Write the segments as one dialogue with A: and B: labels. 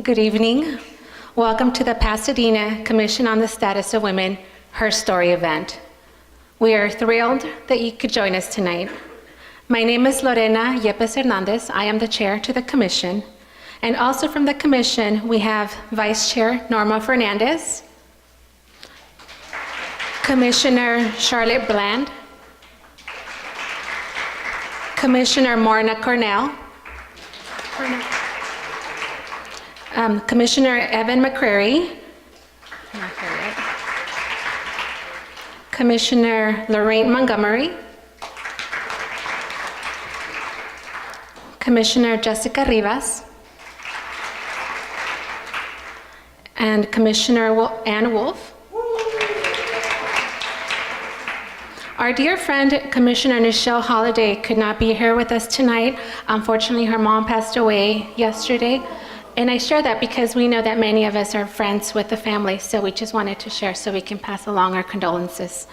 A: Good evening. Welcome to the Pasadena Commission on the Status of Women HERstory event. We are thrilled that you could join us tonight. My name is Lorena Yepes Hernandez. I am the chair to the commission. And also from the commission, we have Vice Chair Norma Fernandez, Commissioner Charlotte Bland, Commissioner Morna Cornell, Commissioner Evan McCrary, Commissioner Lorraine Montgomery, Commissioner Jessica Rivas, and Commissioner Ann Wolf. Our dear friend, Commissioner Nichelle Holliday, could not be here with us tonight. Unfortunately, her mom passed away yesterday. And I share that because we know that many of us are friends with the family, so we just wanted to share so we can pass along our condolences.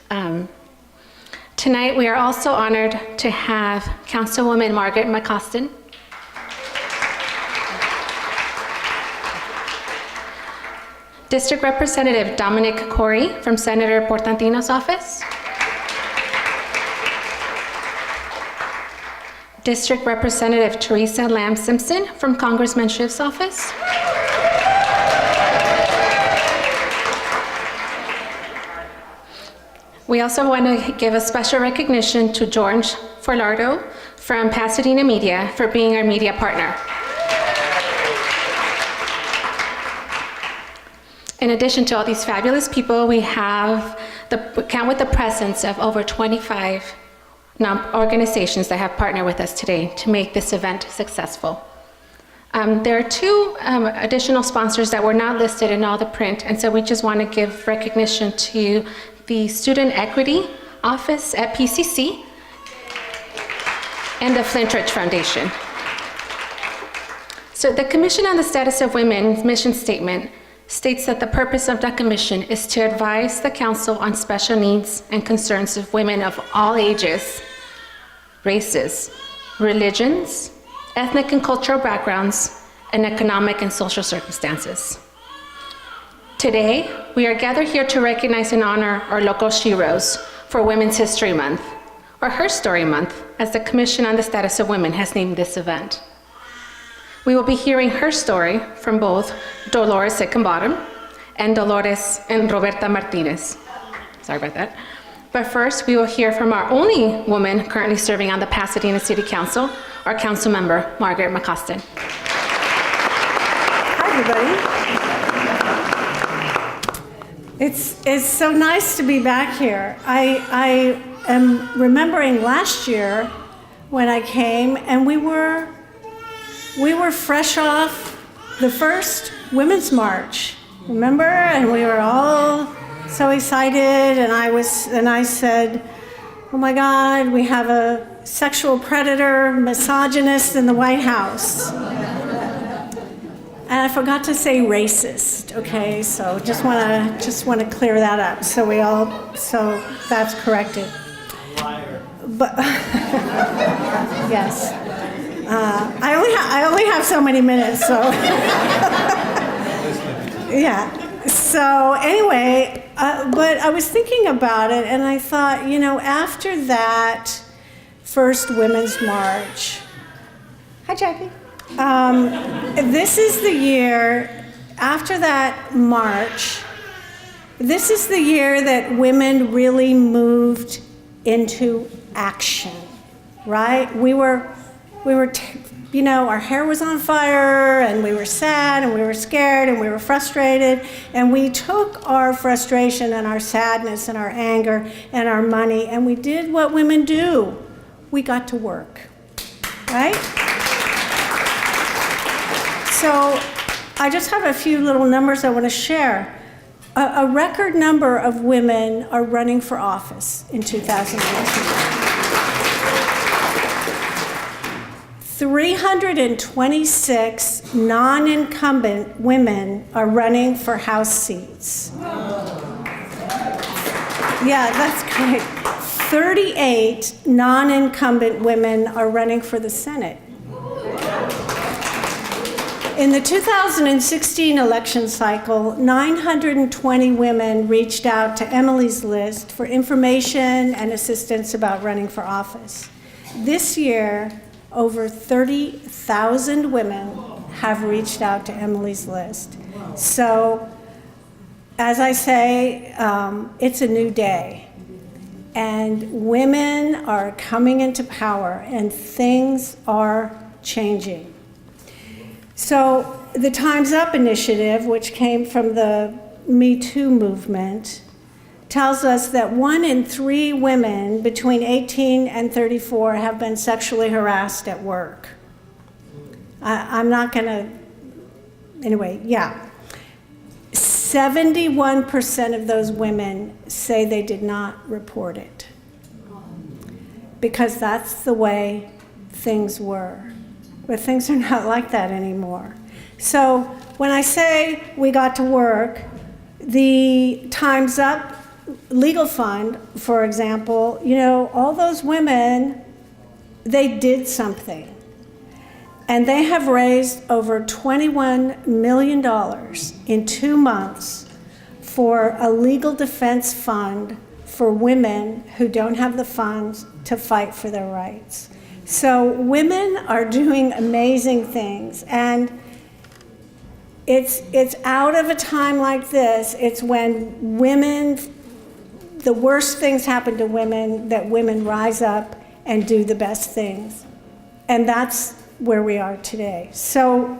A: Tonight, we are also honored to have Councilwoman Margaret McCostin, District Representative Dominic Corey from Senator Portantino's office, District Representative Teresa Lamb Simpson from Congressman Schiff's office, we also want to give a special recognition to George Forlardo from Pasadena Media for being our media partner. In addition to all these fabulous people, we count with the presence of over 25 organizations that have partnered with us today to make this event successful. There are two additional sponsors that were not listed in all the print, and so we just want to give recognition to the Student Equity Office at PCC and the Flint Ridge Foundation. So the Commission on the Status of Women's mission statement states that the purpose of the commission is to advise the council on special needs and concerns of women of all ages, races, religions, ethnic and cultural backgrounds, and economic and social circumstances. Today, we are gathered here to recognize and honor our local heroes for Women's History Month, or HERstory Month, as the Commission on the Status of Women has named this event. We will be hearing her story from both Dolores Hickambottom and Dolores and Roberta Martinez. Sorry about that. But first, we will hear from our only woman currently serving on the Pasadena City Council, our council member, Margaret McCostin.
B: Hi, everybody. It's so nice to be back here. I am remembering last year when I came, and we were fresh off the first Women's March, remember? And we were all so excited, and I said, oh my God, we have a sexual predator, misogynist in the White House. And I forgot to say racist, okay? So just want to clear that up. So that's corrected. Liar. But yes. I only have so many minutes, so yeah. So anyway, but I was thinking about it, and I thought, after that first Women's March, hi Jackie. This is the year after that march. This is the year that women really moved into action, right? We were, our hair was on fire, and we were sad, and we were scared, and we were frustrated, and we took our frustration and our sadness and our anger and our money, and we did what women do. We got to work, right? So I just have a few little numbers I want to share. A record number of women are running for office in 2018. 326 non-incumbent women are running for House seats. Yeah, that's great. 38 non-incumbent women are running for the Senate. In the 2016 election cycle, 920 women reached out to Emily's List for information and assistance about running for office. This year, over 30,000 women have reached out to Emily's List. So, as I say, it's a new day. And women are coming into power, and things are changing. So the Time's Up initiative, which came from the Me Too movement, tells us that 1 in 3 women between 18 and 34 have been sexually harassed at work. I'm not going to, anyway, yeah. 71% of those women say they did not report it because that's the way things were. But things are not like that anymore. So when I say we got to work, the Time's Up legal fund, for example, you know, all those women, they did something. And they have raised over $21 million in 2 months for a legal defense fund for women who don't have the funds to fight for their rights. So women are doing amazing things, and it's out of a time like this. It's when women, the worst things happen to women, that women rise up and do the best things. And that's where we are today. So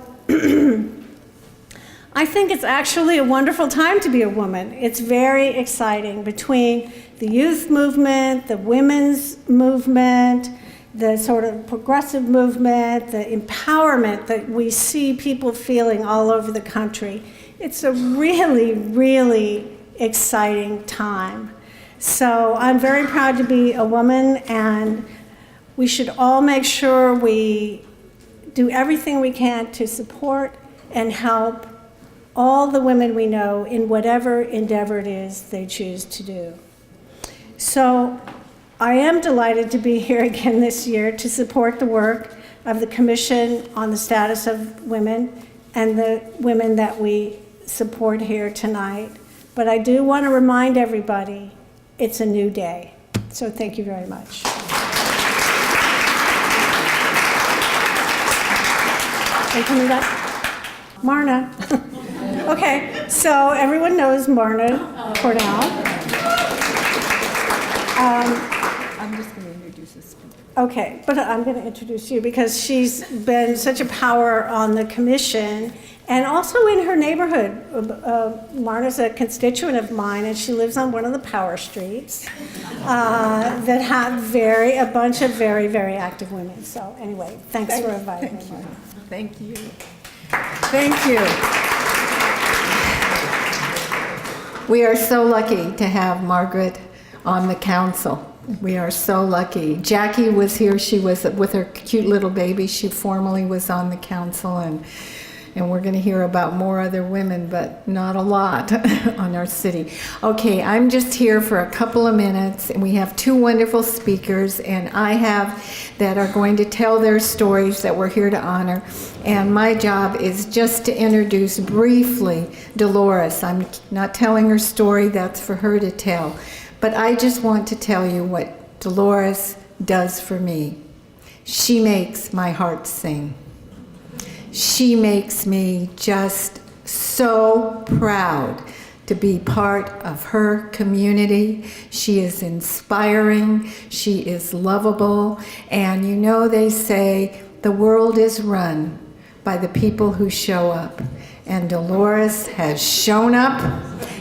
B: I think it's actually a wonderful time to be a woman. It's very exciting between the youth movement, the women's movement, the sort of progressive movement, the empowerment that we see people feeling all over the country. It's a really, really exciting time. So I'm very proud to be a woman, and we should all make sure we do everything we can to support and help all the women we know in whatever endeavor it is they choose to do. So I am delighted to be here again this year to support the work of the Commission on the Status of Women and the women that we support here tonight. But I do want to remind everybody, it's a new day. So thank you very much. Are you coming back? Marna. Okay, so everyone knows Marna Cornell.
C: I'm just going to introduce this speaker.
B: Okay, but I'm going to introduce you because she's been such a power on the commission and also in her neighborhood. Marna's a constituent of mine, and she lives on one of the power streets that have a bunch of very, very active women. So anyway, thanks for inviting me, Marna.
C: Thank you. Thank you. We are so lucky to have Margaret on the council. We are so lucky. Jackie was here. She was with her cute little baby. She formerly was on the council, and we're going to hear about more other women, but not a lot on our city. Okay, I'm just here for a couple of minutes, and we have 2 wonderful speakers, and that are going to tell their stories that we're here to honor. And my job is just to introduce briefly Dolores. I'm not telling her story, that's for her to tell. But I just want to tell you what Dolores does for me. She makes my heart sing. She makes me just so proud to be part of her community. She is inspiring, she is lovable, and you know they say the world is run by the people who show up. And Dolores has shown up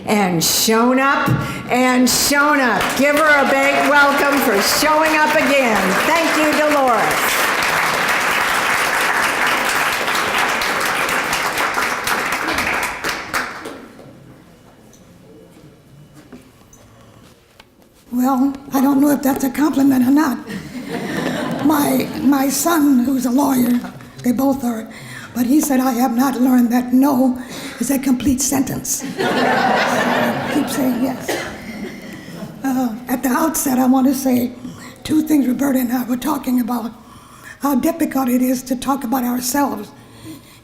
C: and shown up and shown up. Give her a big welcome for showing up again. Thank you, Dolores.
D: Well, I don't know if that's a compliment or not. My son, who's a lawyer, they both are, but he said I have not learned that no is a complete sentence. I keep saying yes. At the outset, I want to say 2 things. Roberta and I were talking about how difficult it is to talk about ourselves.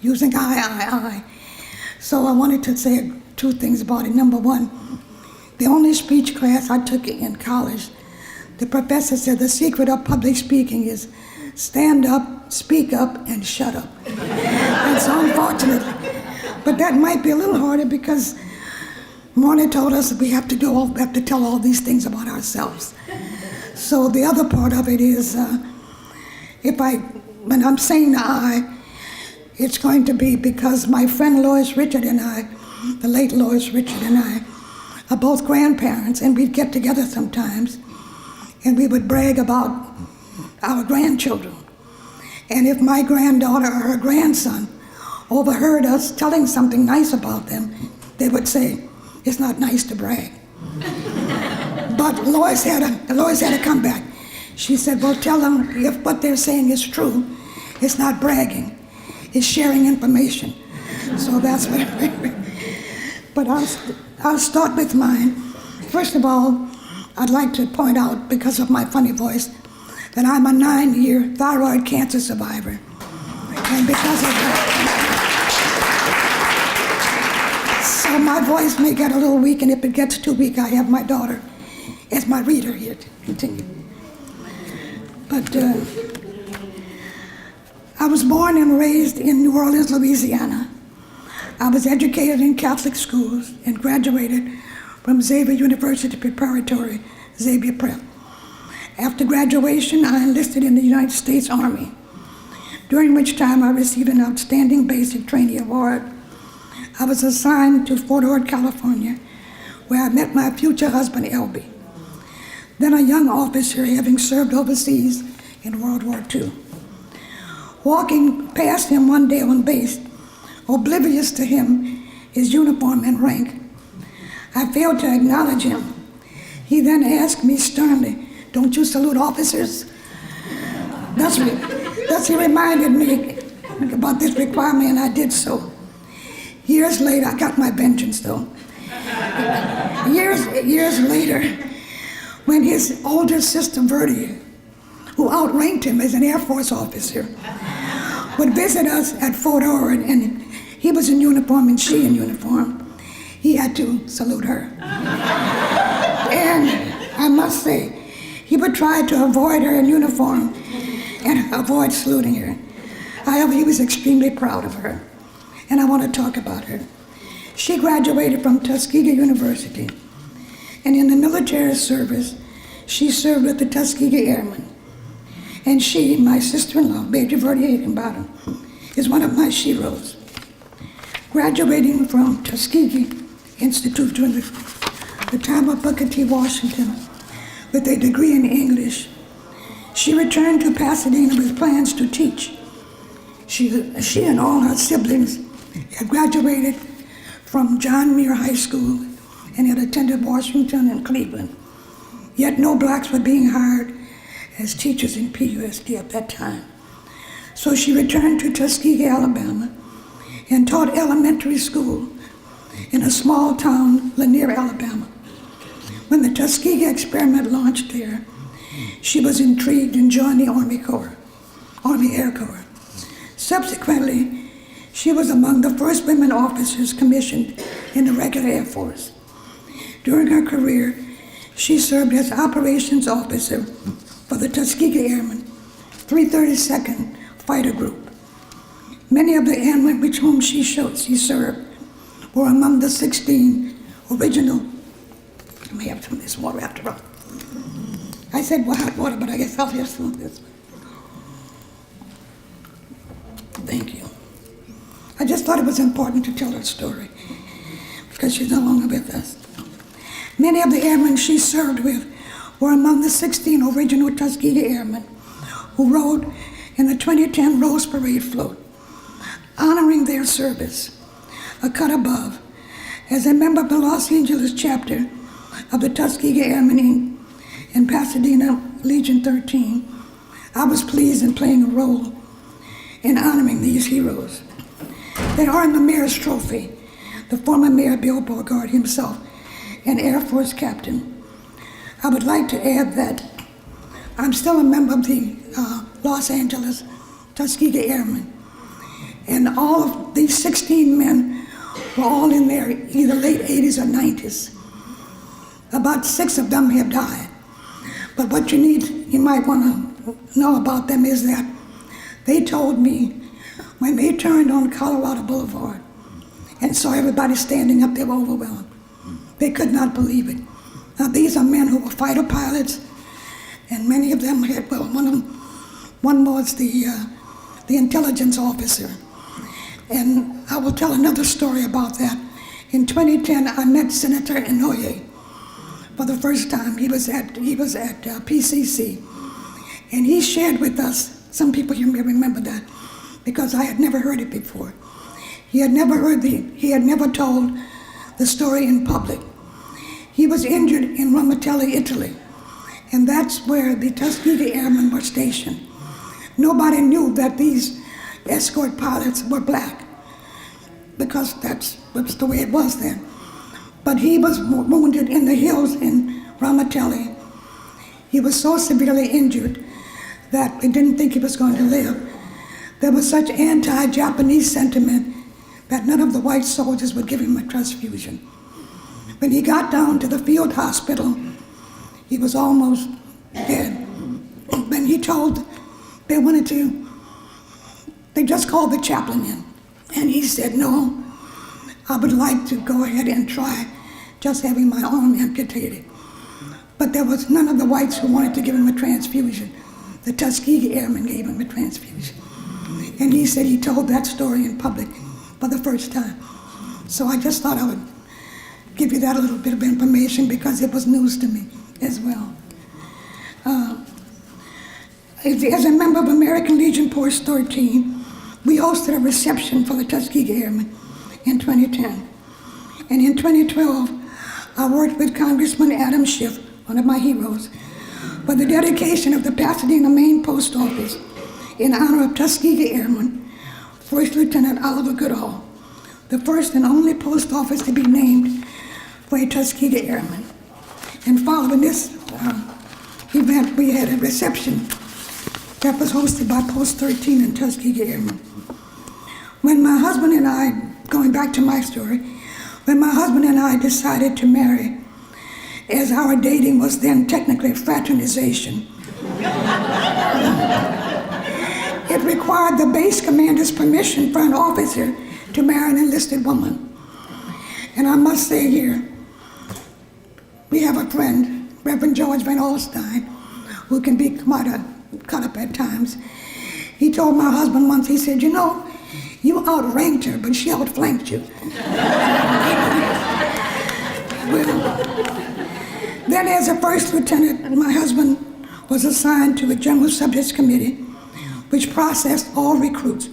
D: using I. So I wanted to say two things about it. Number one, the only speech class I took in college, the professor said the secret of public speaking is stand up, speak up, and shut up. That's unfortunate. But that might be a little harder because Morna told us that we have to tell all these things about ourselves. So the other part of it is, when I'm saying I, it's going to be because my friend Lois Richard and I, the late Lois Richard and I, are both grandparents, and we'd get together sometimes, and we would brag about our grandchildren. And if my granddaughter or her grandson overheard us telling something nice about them, they would say, it's not nice to brag. But Lois had a comeback. She said, well, tell them if what they're saying is true, it's not bragging, it's sharing information. So that's what But I'll start with mine. First of all, I'd like to point out, because of my funny voice, that I'm a 9-year thyroid cancer survivor. And because of that, so my voice may get a little weak, and if it gets too weak, I have my daughter as my reader here to continue. But I was born and raised in New Orleans, Louisiana. I was educated in Catholic schools and graduated from Xavier University Preparatory, Xavier Prep. After graduation, I enlisted in the United States Army, during which time I received an Outstanding Basic Trainee Award. I was assigned to Fort Ord, California, where I met my future husband, Elby, then a young officer having served overseas in World War II. Walking past him one day on base, oblivious to him, his uniform and rank, I failed to acknowledge him. He then asked me sternly, don't you salute officers? Thus he reminded me about this requirement, and I did so. Years later, I got my vengeance though. Years later, when his older sister, Verdi, who outranked him as an Air Force officer, would visit us at Fort Ord, and he was in uniform and she in uniform, he had to salute her. And I must say, he would try to avoid her in uniform and avoid saluting her. However, he was extremely proud of her, and I want to talk about her. She graduated from Tuskegee University, and in the military service, she served with the Tuskegee Airmen. And she, my sister-in-law, Major Verdi Hickenbottom, is one of my sheroes. Graduating from Tuskegee Institute during the time of Booker T. Washington with a degree in English, she returned to Pasadena with plans to teach. She and all her siblings had graduated from John Muir High School and had attended Washington and Cleveland. Yet no blacks were being hired as teachers in PUSD at that time. So she returned to Tuskegee, Alabama, and taught elementary school in a small town, Lanier, Alabama. When the Tuskegee experiment launched there, she was intrigued and joined the Army Air Corps. Subsequently, she was among the first women officers commissioned in the regular Air Force. During her career, she served as operations officer for the Tuskegee Airmen, 332nd Fighter Group. Many of the airmen with whom she served were among the 16 original. I may have some of this water after all. I said hot water, but I guess I'll have some of this. Thank you. I just thought it was important to tell her story because she's no longer with us. Many of the airmen she served with were among the 16 original Tuskegee Airmen who rode in the 2010 Rose Parade float, honoring their service. A cut above, as a member of the Los Angeles chapter of the Tuskegee Airmen Inc. in Pasadena, Legion 13, I was pleased in playing a role in honoring these heroes. They earned the Mayor's Trophy, the former Mayor Bill Beauregard himself, an Air Force captain. I would like to add that I'm still a member of the Los Angeles Tuskegee Airmen, And all of these 16 men were all in their either late 80s or 90s. About 6 of them have died. But what you might want to know about them is that they told me when they turned on Colorado Boulevard and saw everybody standing up, they were overwhelmed. They could not believe it. Now, these are men who were fighter pilots, and many of them had, well, one was the intelligence officer. And I will tell another story about that. In 2010, I met Senator Inouye for the first time. He was at PCC, and he shared with us, some people you may remember that, because I had never heard it before. He had never told the story in public. He was injured in Ramatelli, Italy, and that's where the Tuskegee Airmen were stationed. Nobody knew that these escort pilots were black, because that's the way it was then. But he was wounded in the hills in Ramatelli. He was so severely injured that we didn't think he was going to live. There was such anti-Japanese sentiment that none of the white soldiers would give him a transfusion. When he got down to the field hospital, he was almost dead. When he told, they just called the chaplain in. And he said, no, I would like to go ahead and try just having my arm amputated. But there was none of the whites who wanted to give him a transfusion. The Tuskegee Airmen gave him a transfusion. And he said he told that story in public for the first time. So I just thought I would give you that little bit of information because it was news to me as well. As a member of American Legion Post 13, we hosted a reception for the Tuskegee Airmen in 2010. And in 2012, I worked with Congressman Adam Schiff, one of my heroes, for the dedication of the Pasadena Main Post Office in honor of Tuskegee Airman, First Lieutenant Oliver Goodall, the first and only post office to be named for a Tuskegee Airman. And following this event, we had a reception that was hosted by Post 13 and Tuskegee Airmen. When my husband and I, going back to my story, when my husband and I decided to marry, as our dating was then technically fraternization, it required the base commander's permission for an officer to marry an enlisted woman. And I must say here, we have a friend, Reverend George Van Alstyne, who can be quite cut up at times. He told my husband once, he said, you know, you outranked her, but she outflanked you. Well, then as a first lieutenant, my husband was assigned to the General Subjects Committee, which processed all recruits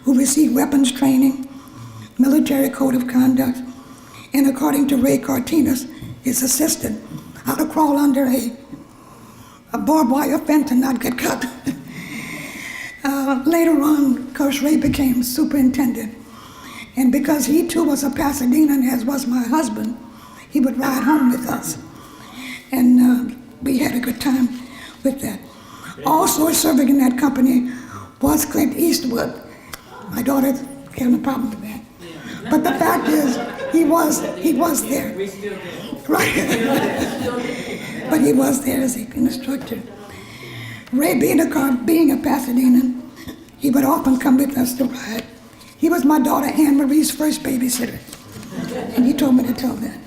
D: who received weapons training, military code of conduct, and according to Ray Cartinas, his assistant, how to crawl under a barbed wire fence and not get cut. Later on, of course, Ray became superintendent. And because he too was a Pasadenan, as was my husband, he would ride home with us. And we had a good time with that. Also serving in that company was Clint Eastwood. My daughter had no problem with that. But the fact is, he was there. Right. But he was there as an instructor. Ray, being a Pasadenan, he would often come with us to ride. He was my daughter Anne Marie's first babysitter. And he told me to tell that.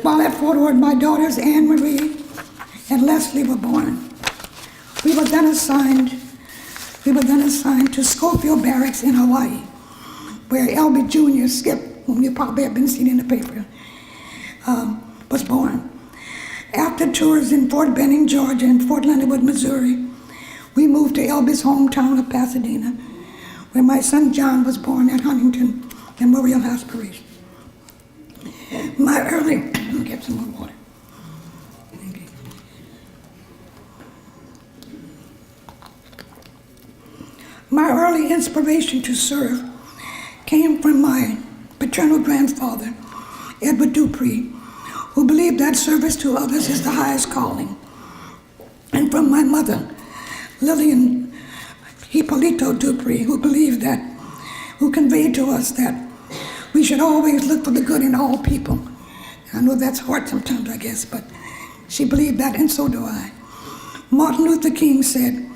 D: While at Fort Ord, my daughters Anne Marie and Leslie were born. We were then assigned to Schofield Barracks in Hawaii, where Elby Jr. Skip, whom you probably have been seeing in the paper, was born. After tours in Fort Benning, Georgia, and Fort Leonard Wood, Missouri, we moved to Elby's hometown of Pasadena, where my son John was born at Huntington Memorial Hospital. Let me get some more water. Thank you. My early inspiration to serve came from my paternal grandfather, Edward Dupree, who believed that service to others is the highest calling, and from my mother, Lillian Hippolito Dupree, who believed that who conveyed to us that we should always look for the good in all people. I know that's hard sometimes, I guess, but she believed that, and so do I. Martin Luther King said,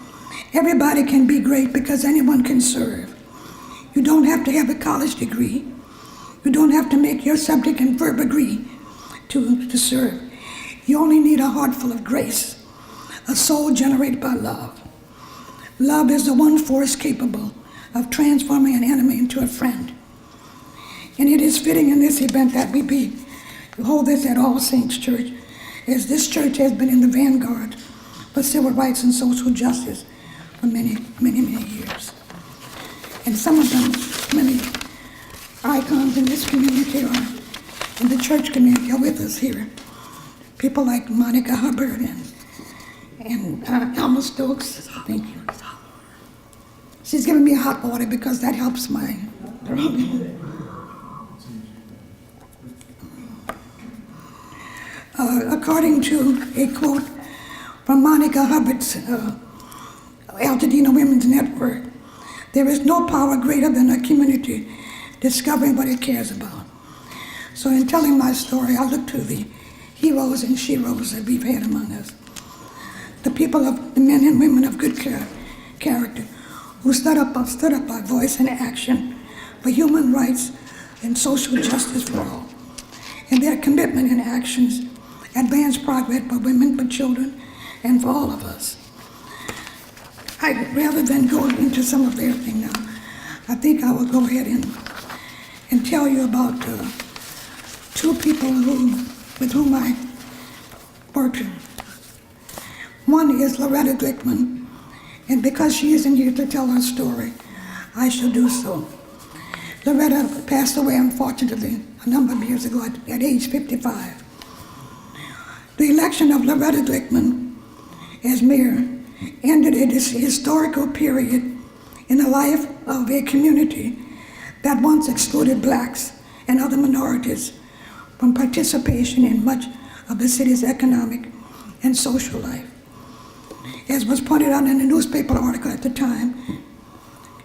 D: everybody can be great because anyone can serve. You don't have to have a college degree. You don't have to make your subject and verb agree to serve. You only need a heart full of grace, a soul generated by love. Love is the one force capable of transforming an enemy into a friend. And it is fitting in this event that we hold this at All Saints Church, as this church has been in the vanguard for civil rights and social justice for many, many, many years. And some of them, many icons in this community or in the church community are with us here. People like Monica Hubbard and Alma Stokes. Thank you. She's giving me hot water because that helps my throat. According to a quote from Monica Hubbard's Pasadena Women's Network, there is no power greater than a community discovering what it cares about. So in telling my story, I look to the heroes and sheroes that we've had among us. The people the men and women of good character who stood up by voice and action for human rights and social justice for all. And their commitment and actions advance progress for women, for children, and for all of us. Rather than go into some of their thing now, I think I will go ahead and tell you about two people with whom I worked. One is Loretta Glickman, and because she isn't here to tell her story, I shall do so. Loretta passed away, unfortunately, a number of years ago at age 55. The election of Loretta Glickman as mayor ended a historical period in the life of a community that once excluded blacks and other minorities from participation in much of the city's economic and social life. As was pointed out in a newspaper article at the time,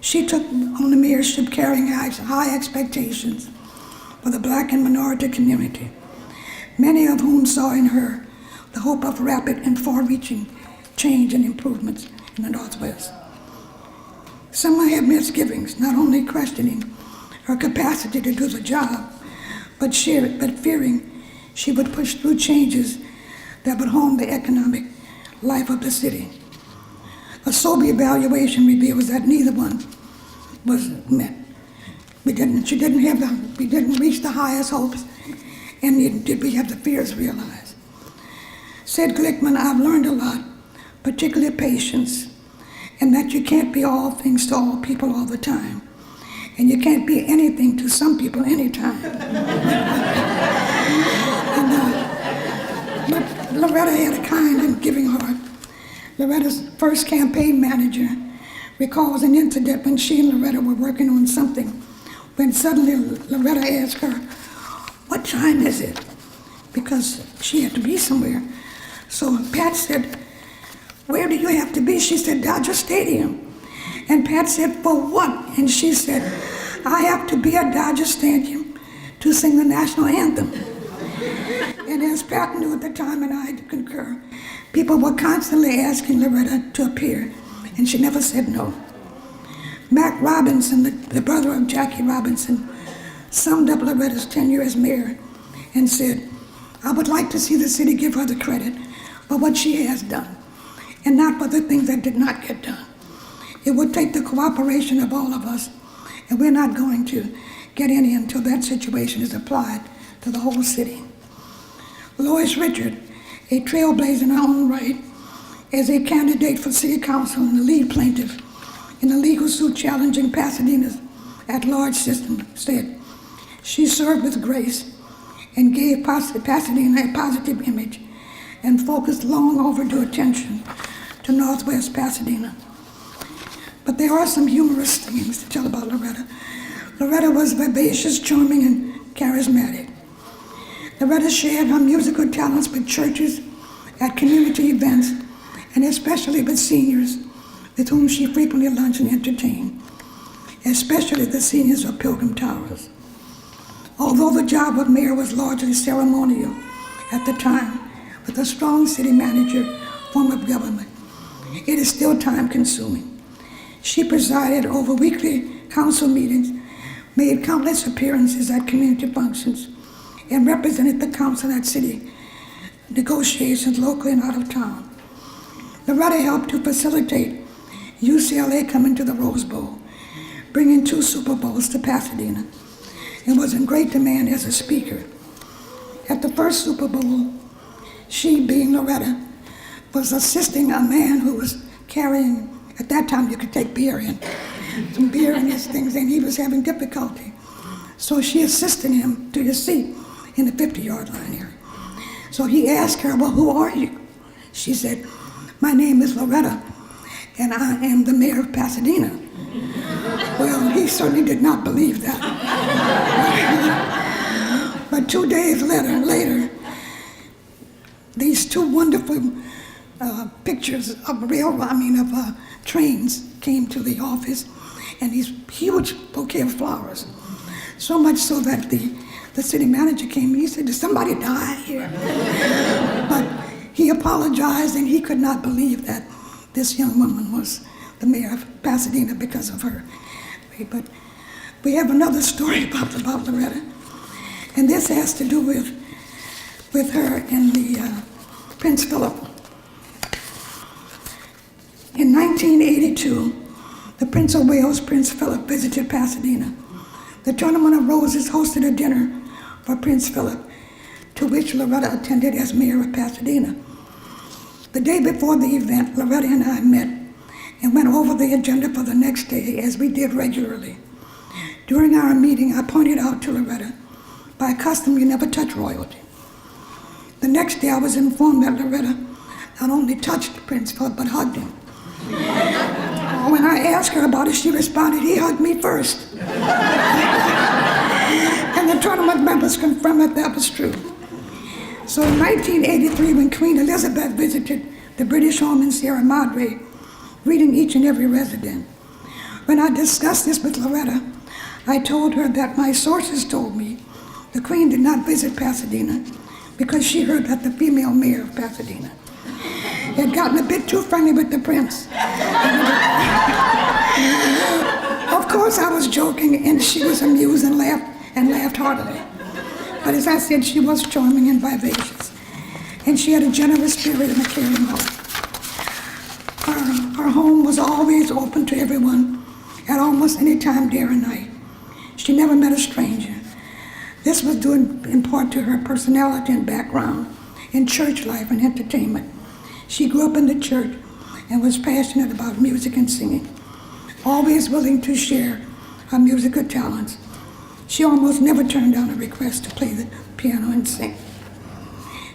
D: she took on the mayorship carrying high expectations for the black and minority community, many of whom saw in her the hope of rapid and far-reaching change and improvements in the Northwest. Some might have misgivings, not only questioning her capacity to do the job, but fearing she would push through changes that would harm the economic life of the city. A sober evaluation reveals that neither one was met. We didn't reach the highest hopes, and neither did we have the fears realized. Said Glickman, I've learned a lot, particularly patience, and that you can't be all things to all people all the time. And you can't be anything to some people anytime. And Loretta had a kind and giving heart. Loretta's first campaign manager recalls an incident when she and Loretta were working on something, when suddenly Loretta asked her, what time is it? Because she had to be somewhere. So Pat said, where do you have to be? She said, Dodger Stadium. And Pat said, for what? And she said, I have to be at Dodger Stadium to sing the national anthem. And as Pat knew at the time, and I concur, people were constantly asking Loretta to appear, and she never said no. Mac Robinson, the brother of Jackie Robinson, summed up Loretta's tenure as mayor and said, I would like to see the city give her the credit for what she has done, and not for the things that did not get done. It would take the cooperation of all of us, and we're not going to get any until that situation is applied to the whole city. Lois Richard, a trailblazer in her own right, as a candidate for city council and the lead plaintiff in a legal suit challenging Pasadena's at-large system, said, she served with grace and gave Pasadena a positive image and focused long overdue attention to Northwest Pasadena. But there are some humorous things to tell about Loretta. Loretta was vivacious, charming, and charismatic. Loretta shared her musical talents with churches, at community events, and especially with seniors with whom she frequently lunched and entertained. especially the seniors of Pilgrim Towers. Although the job of mayor was largely ceremonial at the time, with a strong city manager form of government, it is still time-consuming. She presided over weekly council meetings, made countless appearances at community functions, and represented the council at city negotiations locally and out of town. Loretta helped to facilitate UCLA coming to the Rose Bowl, bringing 2 Super Bowls to Pasadena, and was in great demand as a speaker. At the first Super Bowl, she, being Loretta, was assisting a man who was carrying, at that time you could take beer in, some beer in his things, and he was having difficulty. So she assisted him to his seat in the 50-yard line area. So he asked her, well, who are you? She said, my name is Loretta, and I am the mayor of Pasadena. Well, he certainly did not believe that. But 2 days later, these 2 wonderful pictures of trains came to the office, and these huge bouquet of flowers. So much so that the city manager came and he said, did somebody die here? But he apologized, and he could not believe that this young woman was the mayor of Pasadena because of her. But we have another story about Loretta, and this has to do with her and the Prince Philip. In 1982, the Prince of Wales, Prince Philip, visited Pasadena. The Tournament of Roses hosted a dinner for Prince Philip, to which Loretta attended as mayor of Pasadena. The day before the event, Loretta and I met and went over the agenda for the next day, as we did regularly. During our meeting, I pointed out to Loretta, by custom, you never touch royalty. The next day, I was informed that Loretta not only touched Prince Philip, but hugged him. When I asked her about it, she responded, he hugged me first. And the tournament members confirmed that was true. So in 1983, when Queen Elizabeth visited the British home in Sierra Madre, greeting each and every resident, when I discussed this with Loretta, I told her that my sources told me the Queen did not visit Pasadena because she heard that the female mayor of Pasadena had gotten a bit too friendly with the prince. Of course, I was joking, and she was amused and laughed heartily. But as I said, she was charming and vivacious, and she had a generous spirit and a caring heart. Her home was always open to everyone at almost any time, day or night. She never met a stranger. This was due in part to her personality and background in church life and entertainment. She grew up in the church and was passionate about music and singing, always willing to share her musical talents. She almost never turned down a request to play the piano and sing.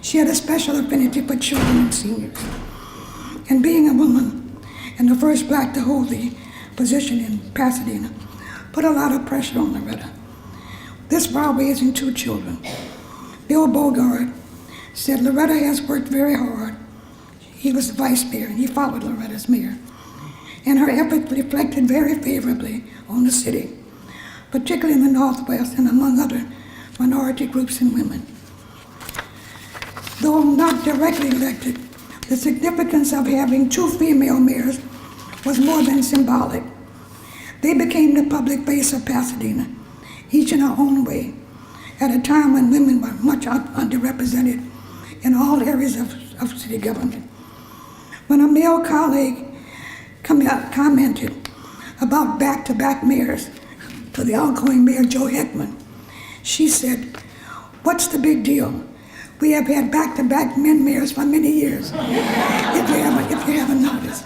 D: She had a special affinity for children and seniors. And being a woman and the first Black to hold the position in Pasadena put a lot of pressure on Loretta. This while raising 2 children. Bill Bogart said Loretta has worked very hard. He was the vice mayor, and he followed Loretta as mayor. And her efforts reflected very favorably on the city, particularly in the Northwest and among other minority groups and women. Though not directly elected, the significance of having 2 female mayors was more than symbolic. They became the public face of Pasadena, each in her own way, at a time when women were much underrepresented in all areas of city government. When a male colleague commented about back-to-back mayors to the outgoing mayor, Joe Hickman, she said, "What's the big deal? We have had back-to-back men mayors for many years, if you haven't noticed."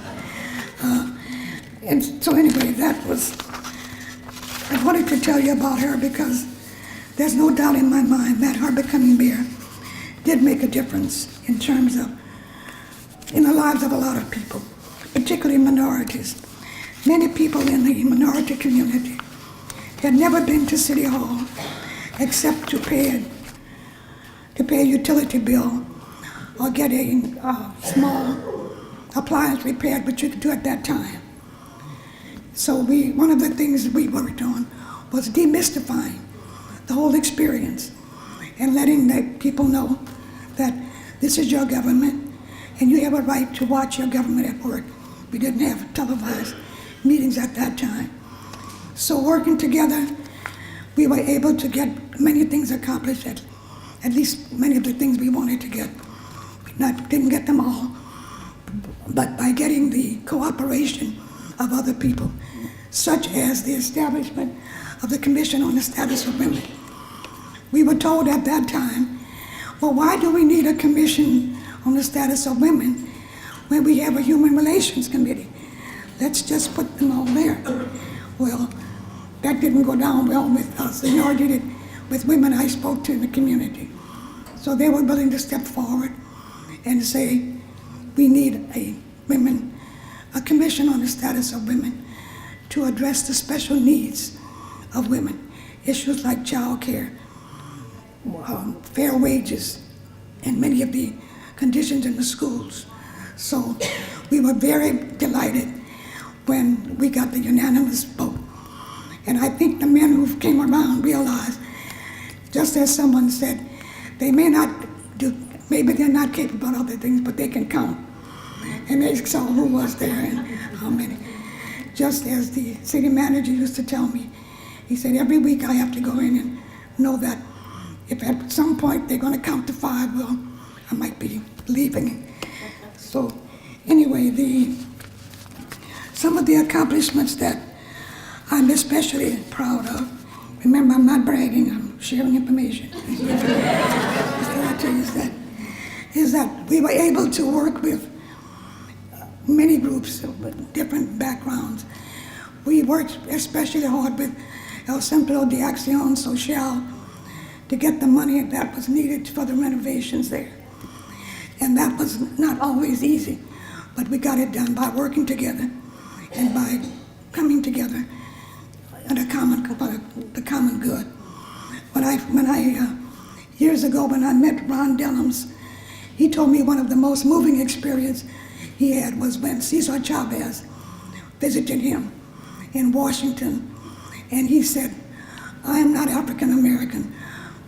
D: And so anyway, I wanted to tell you about her because there's no doubt in my mind that her becoming mayor did make a difference in terms of, in the lives of a lot of people, particularly minorities. Many people in the minority community had never been to City Hall except to pay a utility bill or get a small appliance repaired, which you could do at that time. So one of the things we worked on was demystifying the whole experience and letting the people know that this is your government and you have a right to watch your government at work. We didn't have televised meetings at that time. So working together, we were able to get many things accomplished, at least many of the things we wanted to get. Didn't get them all, but by getting the cooperation of other people, such as the establishment of the Commission on the Status of Women. We were told at that time, well, why do we need a commission on the status of women when we have a Human Relations Committee? Let's just put them all there. Well, that didn't go down well with us, nor did it with women I spoke to in the community. So they were willing to step forward and say, we need a commission on the status of women to address the special needs of women, issues like child care, fair wages, and many of the conditions in the schools. So we were very delighted when we got the unanimous vote. And I think the men who came around realized, just as someone said, they may not do, maybe they're not capable of other things, but they can count. And they saw who was there and how many. Just as the city manager used to tell me, he said, every week I have to go in and know that if at some point they're going to count to 5, well, I might be leaving. So anyway, some of the accomplishments that I'm especially proud of, remember, I'm not bragging, I'm sharing information. I tell you is that we were able to work with many groups with different backgrounds. We worked especially hard with El Centro de Acción Social to get the money that was needed for the renovations there. And that was not always easy, but we got it done by working together and by coming together at the common good. Years ago when I met Ron Dellums, he told me one of the most moving experience he had was when Cesar Chavez visited him in Washington. And he said, I am not African American,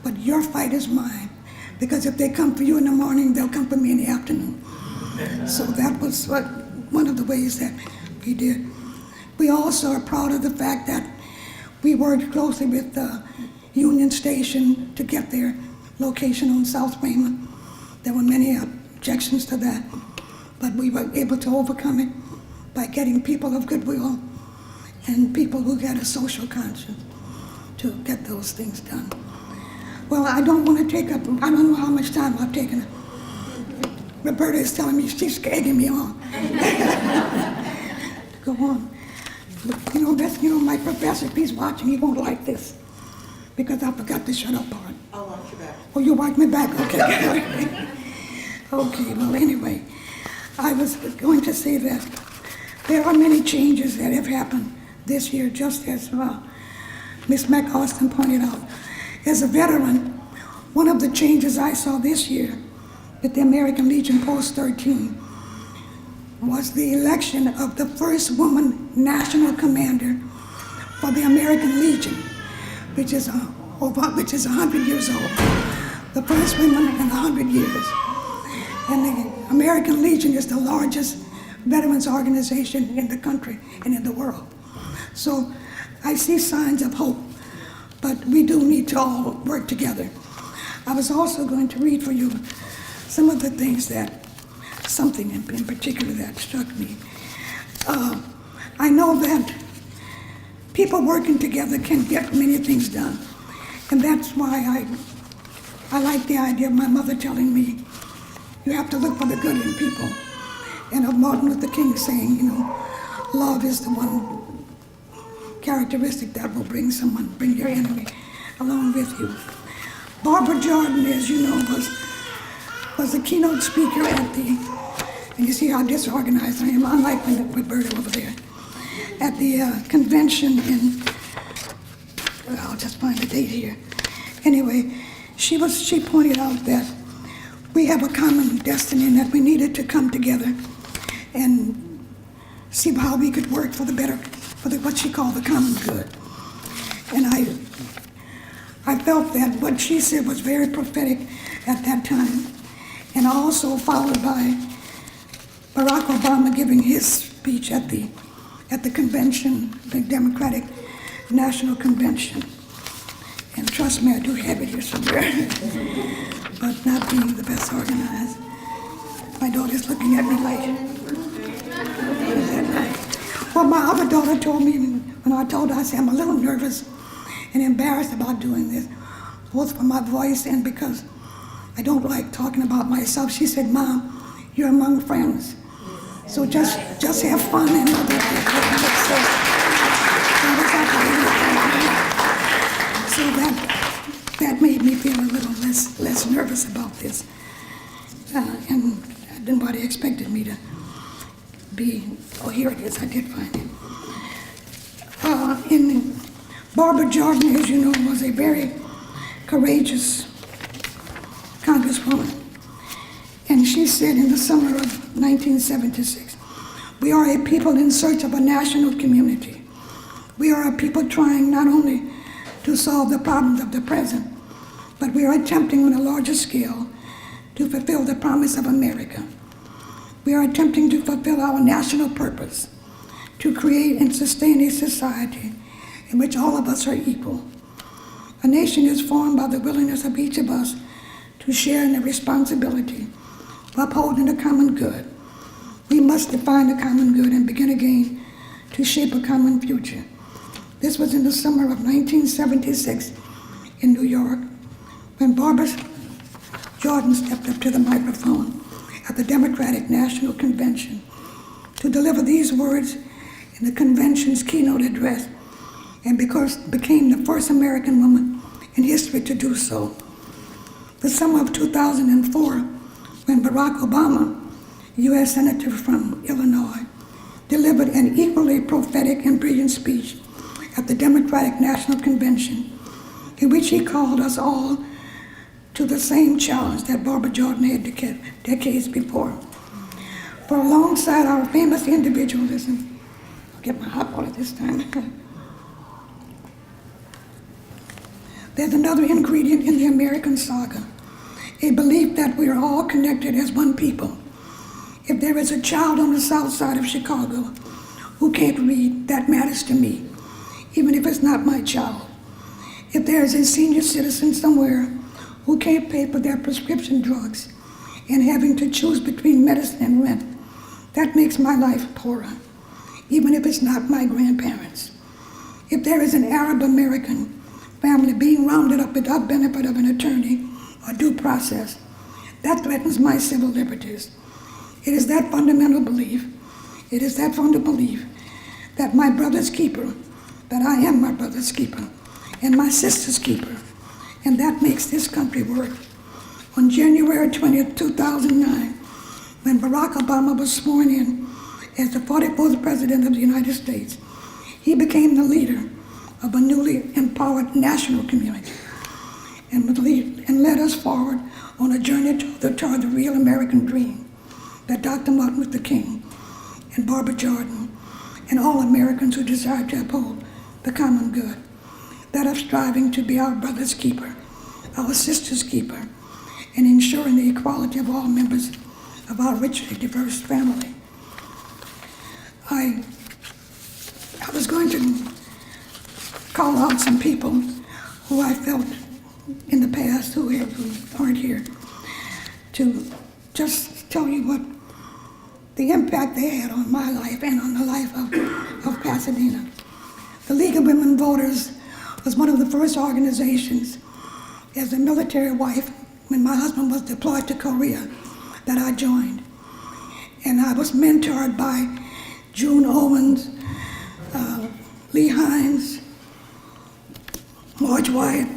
D: but your fight is mine. Because if they come for you in the morning, they'll come for me in the afternoon. So that was one of the ways that we did. We also are proud of the fact that we worked closely with Union Station to get their location on South Raymond. There were many objections to that, but we were able to overcome it by getting people of goodwill and people who had a social conscience to get those things done. Well, I don't want to take up, I don't know how much time I've taken. Roberta is telling me she's egging me on. Go on. That's my professor, if he's watching, he won't like this because I forgot to shut up part.
E: I'll watch your back.
D: Oh, you watch me back? Okay. Okay, well, anyway, I was going to say that there are many changes that have happened this year, just as Ms. McAustin pointed out. As a veteran, one of the changes I saw this year with the American Legion Post 13 was the election of the first woman national commander for the American Legion, which is 100 years old. The first woman in 100 years. And the American Legion is the largest veterans organization in the country and in the world. So I see signs of hope, but we do need to all work together. I was also going to read for you some of the things something in particular that struck me. I know that people working together can get many things done. And that's why I like the idea of my mother telling me, you have to look for the good in people. And of Martin Luther King saying, love is the one characteristic that will bring your enemy along with you. Barbara Jordan, as you know, was the keynote speaker and you see how disorganized I am, unlike Roberta over there, at the convention I'll just find the date here. Anyway, she pointed out that we have a common destiny and that we needed to come together and see how we could work for the better what she called the common good. And I felt that what she said was very prophetic at that time, and also followed by Barack Obama giving his speech at the convention, the Democratic National Convention. And trust me, I do have it here somewhere, but not being the best organized. My daughter's looking at me like, is that right? Well, my other daughter told me when I told her, I said, I'm a little nervous and embarrassed about doing this, both for my voice and because I don't like talking about myself. She said, Mom, you're among friends, so just have fun and know that. So that made me feel a little less nervous about this, and nobody expected me to be. Oh, here it is. I did find it. In Barbara Jordan, as you know, was a very courageous congresswoman, and she said in the summer of 1976, "We are a people in search of a national community. We are a people trying not only to solve the problems of the present, but we are attempting on a larger scale to fulfill the promise of America. We are attempting to fulfill our national purpose, to create and sustain a society in which all of us are equal. A nation is formed by the willingness of each of us to share in the responsibility of upholding the common good. We must define the common good and begin again to shape a common future." This was in the summer of 1976 in New York, when Barbara Jordan stepped up to the microphone at the Democratic National Convention to deliver these words in the convention's keynote address, and became the first American woman in history to do so. The summer of 2004, when Barack Obama, U.S. Senator from Illinois, delivered an equally prophetic and brilliant speech at the Democratic National Convention, in which he called us all to the same challenge that Barbara Jordan had decades before. For alongside our famous individualism, I'll get my hot water this time, there's another ingredient in the American saga, a belief that we are all connected as one people. If there is a child on the south side of Chicago who can't read, that matters to me, even if it's not my child. If there is a senior citizen somewhere who can't pay for their prescription drugs and having to choose between medicine and rent, that makes my life poorer, even if it's not my grandparents. If there is an Arab American family being rounded up without benefit of an attorney or due process, that threatens my civil liberties. It is that fundamental belief that my brother's keeper, that I am my brother's keeper, and my sister's keeper, and that makes this country work. On January 20th, 2009, when Barack Obama was sworn in as the 44th President of the United States, he became the leader of a newly empowered national community and led us forward on a journey toward the real American dream that Dr. Martin Luther King and Barbara Jordan and all Americans who desire to uphold the common good, that of striving to be our brother's keeper, our sister's keeper, and ensuring the equality of all members of our richly diverse family. I was going to call out some people who I felt in the past who aren't here, to just tell you what the impact they had on my life and on the life of Pasadena. The League of Women Voters was one of the first organizations as a military wife when my husband was deployed to Korea that I joined. And I was mentored by June Owens, Lee Hines, Marge Wyatt,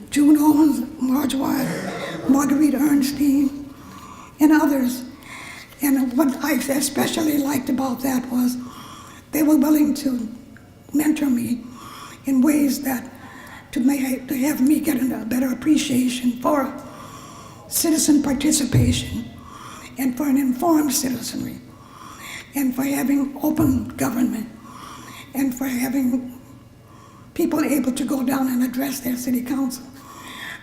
D: June Owens, Marge Wyatt, Marguerite Ernstine, and others. And what I especially liked about that was they were willing to mentor me in ways that to have me get a better appreciation for citizen participation and for an informed citizenry. and for having open government, and for having people able to go down and address their city council.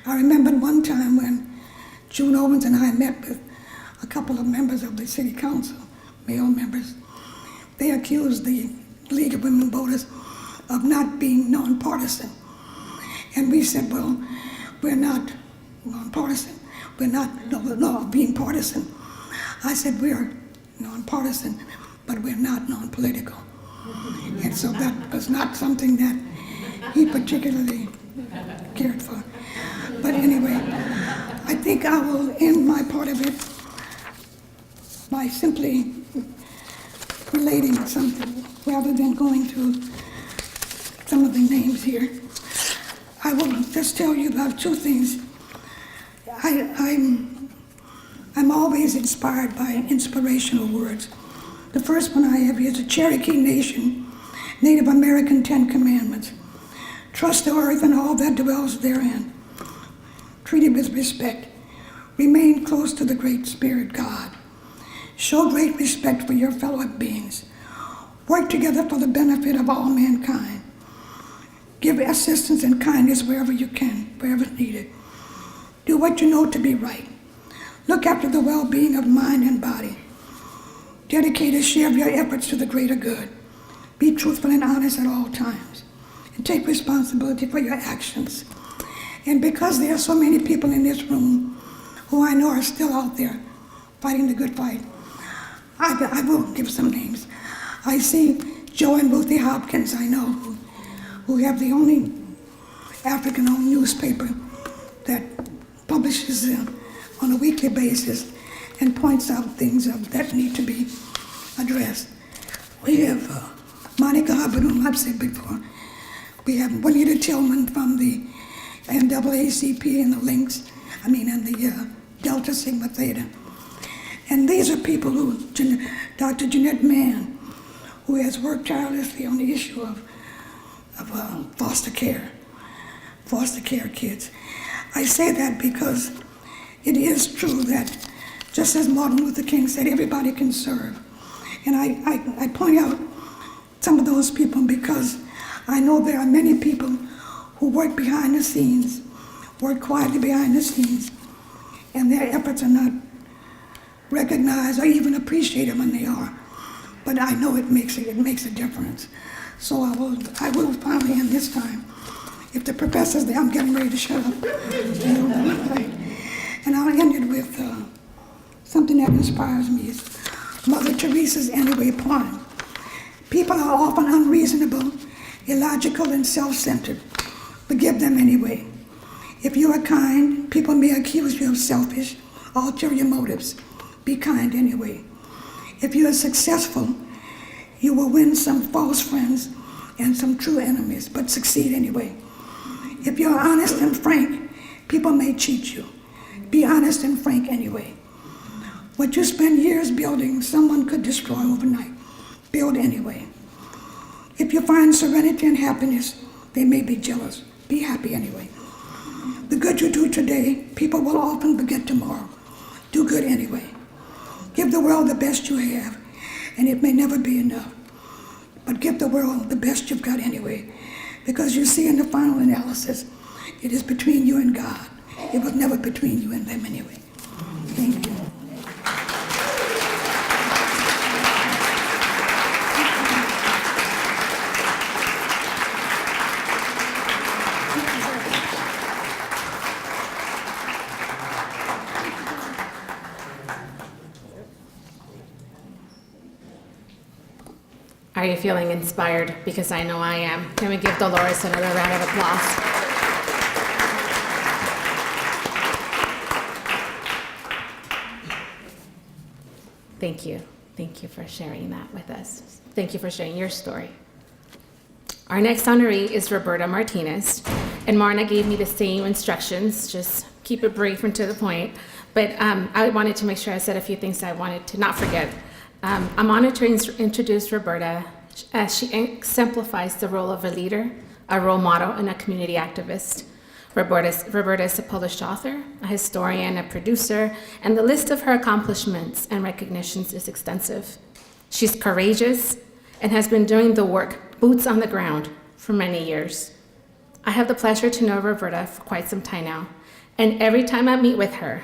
D: I remember one time when June Owens and I met with a couple of members of the city council, male members. They accused the League of Women Voters of not being nonpartisan. And we said, well, we're not nonpartisan. We're not being partisan. I said, we're nonpartisan, but we're not non-political. And so that was not something that he particularly cared for. But anyway, I think I will end my part of it by simply relating something rather than going through some of the names here. I will just tell you about two things. I'm always inspired by inspirational words. The first one I have is the Cherokee Nation, Native American 10 Commandments. Trust the earth and all that dwells therein. Treat it with respect. Remain close to the Great Spirit God. Show great respect for your fellow beings. Work together for the benefit of all mankind. Give assistance and kindness wherever you can, wherever needed. Do what you know to be right. Look after the well-being of mind and body. Dedicate a share of your efforts to the greater good. Be truthful and honest at all times. And take responsibility for your actions. And because there are so many people in this room who I know are still out there fighting the good fight, I will give some names. I see Joe and Ruthie Hopkins, I know, who have the only African-owned newspaper that publishes on a weekly basis and points out things that need to be addressed. We have Monica Hubbard, whom I've said before. We have Juanita Tillman from the NAACP and the Lynx, and the Delta Sigma Theta. And these are people who, Dr. Jeanette Mann, who has worked tirelessly on the issue of foster care kids. I say that because it is true that, just as Martin Luther King said, everybody can serve. And I point out some of those people because I know there are many people who work behind the scenes, work quietly behind the scenes, and their efforts are not recognized or even appreciated when they are. But I know it makes a difference. So I will finally end this time. If the professor's there, I'm getting ready to shut up. And I'll end it with something that inspires me. It's Mother Teresa's Anyway poem. People are often unreasonable, illogical, and self-centered. Forgive them anyway. If you are kind, people may accuse you of selfish, ulterior motives. Be kind anyway. If you are successful, you will win some false friends and some true enemies, but succeed anyway. If you're honest and frank, people may cheat you. Be honest and frank anyway. What you spend years building, someone could destroy overnight. Build anyway. If you find serenity and happiness, they may be jealous. Be happy anyway. The good you do today, people will often forget tomorrow. Do good anyway. Give the world the best you have, and it may never be enough. But give the world the best you've got anyway, because you see in the final analysis, it is between you and God. It was never between you and them anyway. Thank you.
A: Are you feeling inspired? Because I know I am. Can we give Dolores another round of applause? Thank you. Thank you for sharing that with us. Thank you for sharing your story. Our next honoree is Roberto Martinez. And Marna gave me the same instructions, just keep it brief and to the point. But I wanted to make sure I said a few things I wanted to not forget. I'm honored to introduce Roberta as she exemplifies the role of a leader, a role model, and a community activist. Roberta is a published author, a historian, a producer, and the list of her accomplishments and recognitions is extensive. She's courageous and has been doing the work, boots on the ground, for many years. I have the pleasure to know Roberta for quite some time now, and every time I meet with her,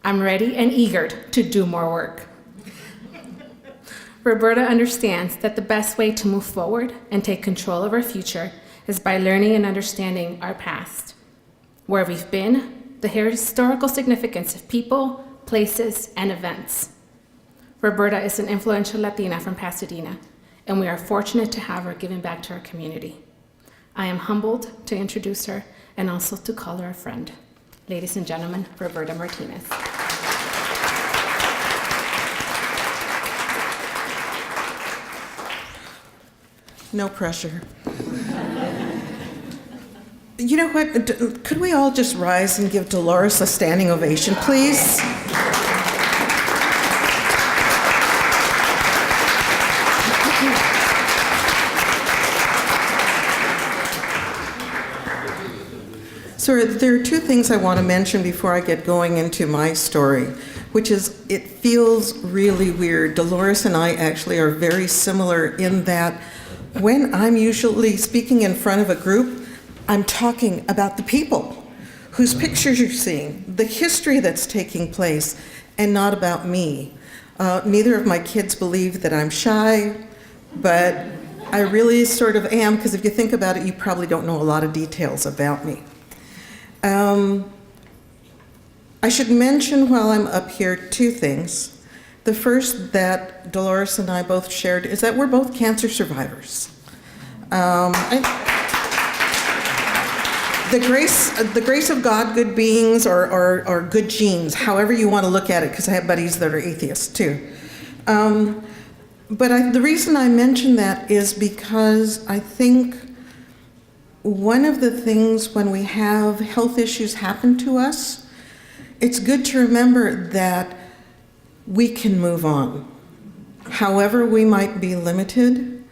A: I'm ready and eager to do more work. Roberta understands that the best way to move forward and take control of our future is by learning and understanding our past, where we've been, the historical significance of people, places, and events. Roberta is an influential Latina from Pasadena, and we are fortunate to have her giving back to our community. I am humbled to introduce her and also to call her a friend. Ladies and gentlemen, Roberto Martinez.
E: No pressure. You know what? Could we all just rise and give Dolores a standing ovation, please? So there are two things I want to mention before I get going into my story, which is it feels really weird. Dolores and I actually are very similar in that when I'm usually speaking in front of a group, I'm talking about the people whose pictures you're seeing, the history that's taking place, and not about me. Neither of my kids believe that I'm shy, but I really sort of am, because if you think about it, you probably don't know a lot of details about me. I should mention while I'm up here two things. The first that Dolores and I both shared is that we're both cancer survivors. The grace of God, good beings, or good genes, however you want to look at it, because I have buddies that are atheists too. But the reason I mention that is because I think one of the things when we have health issues happen to us, it's good to remember that we can move on. However we might be limited,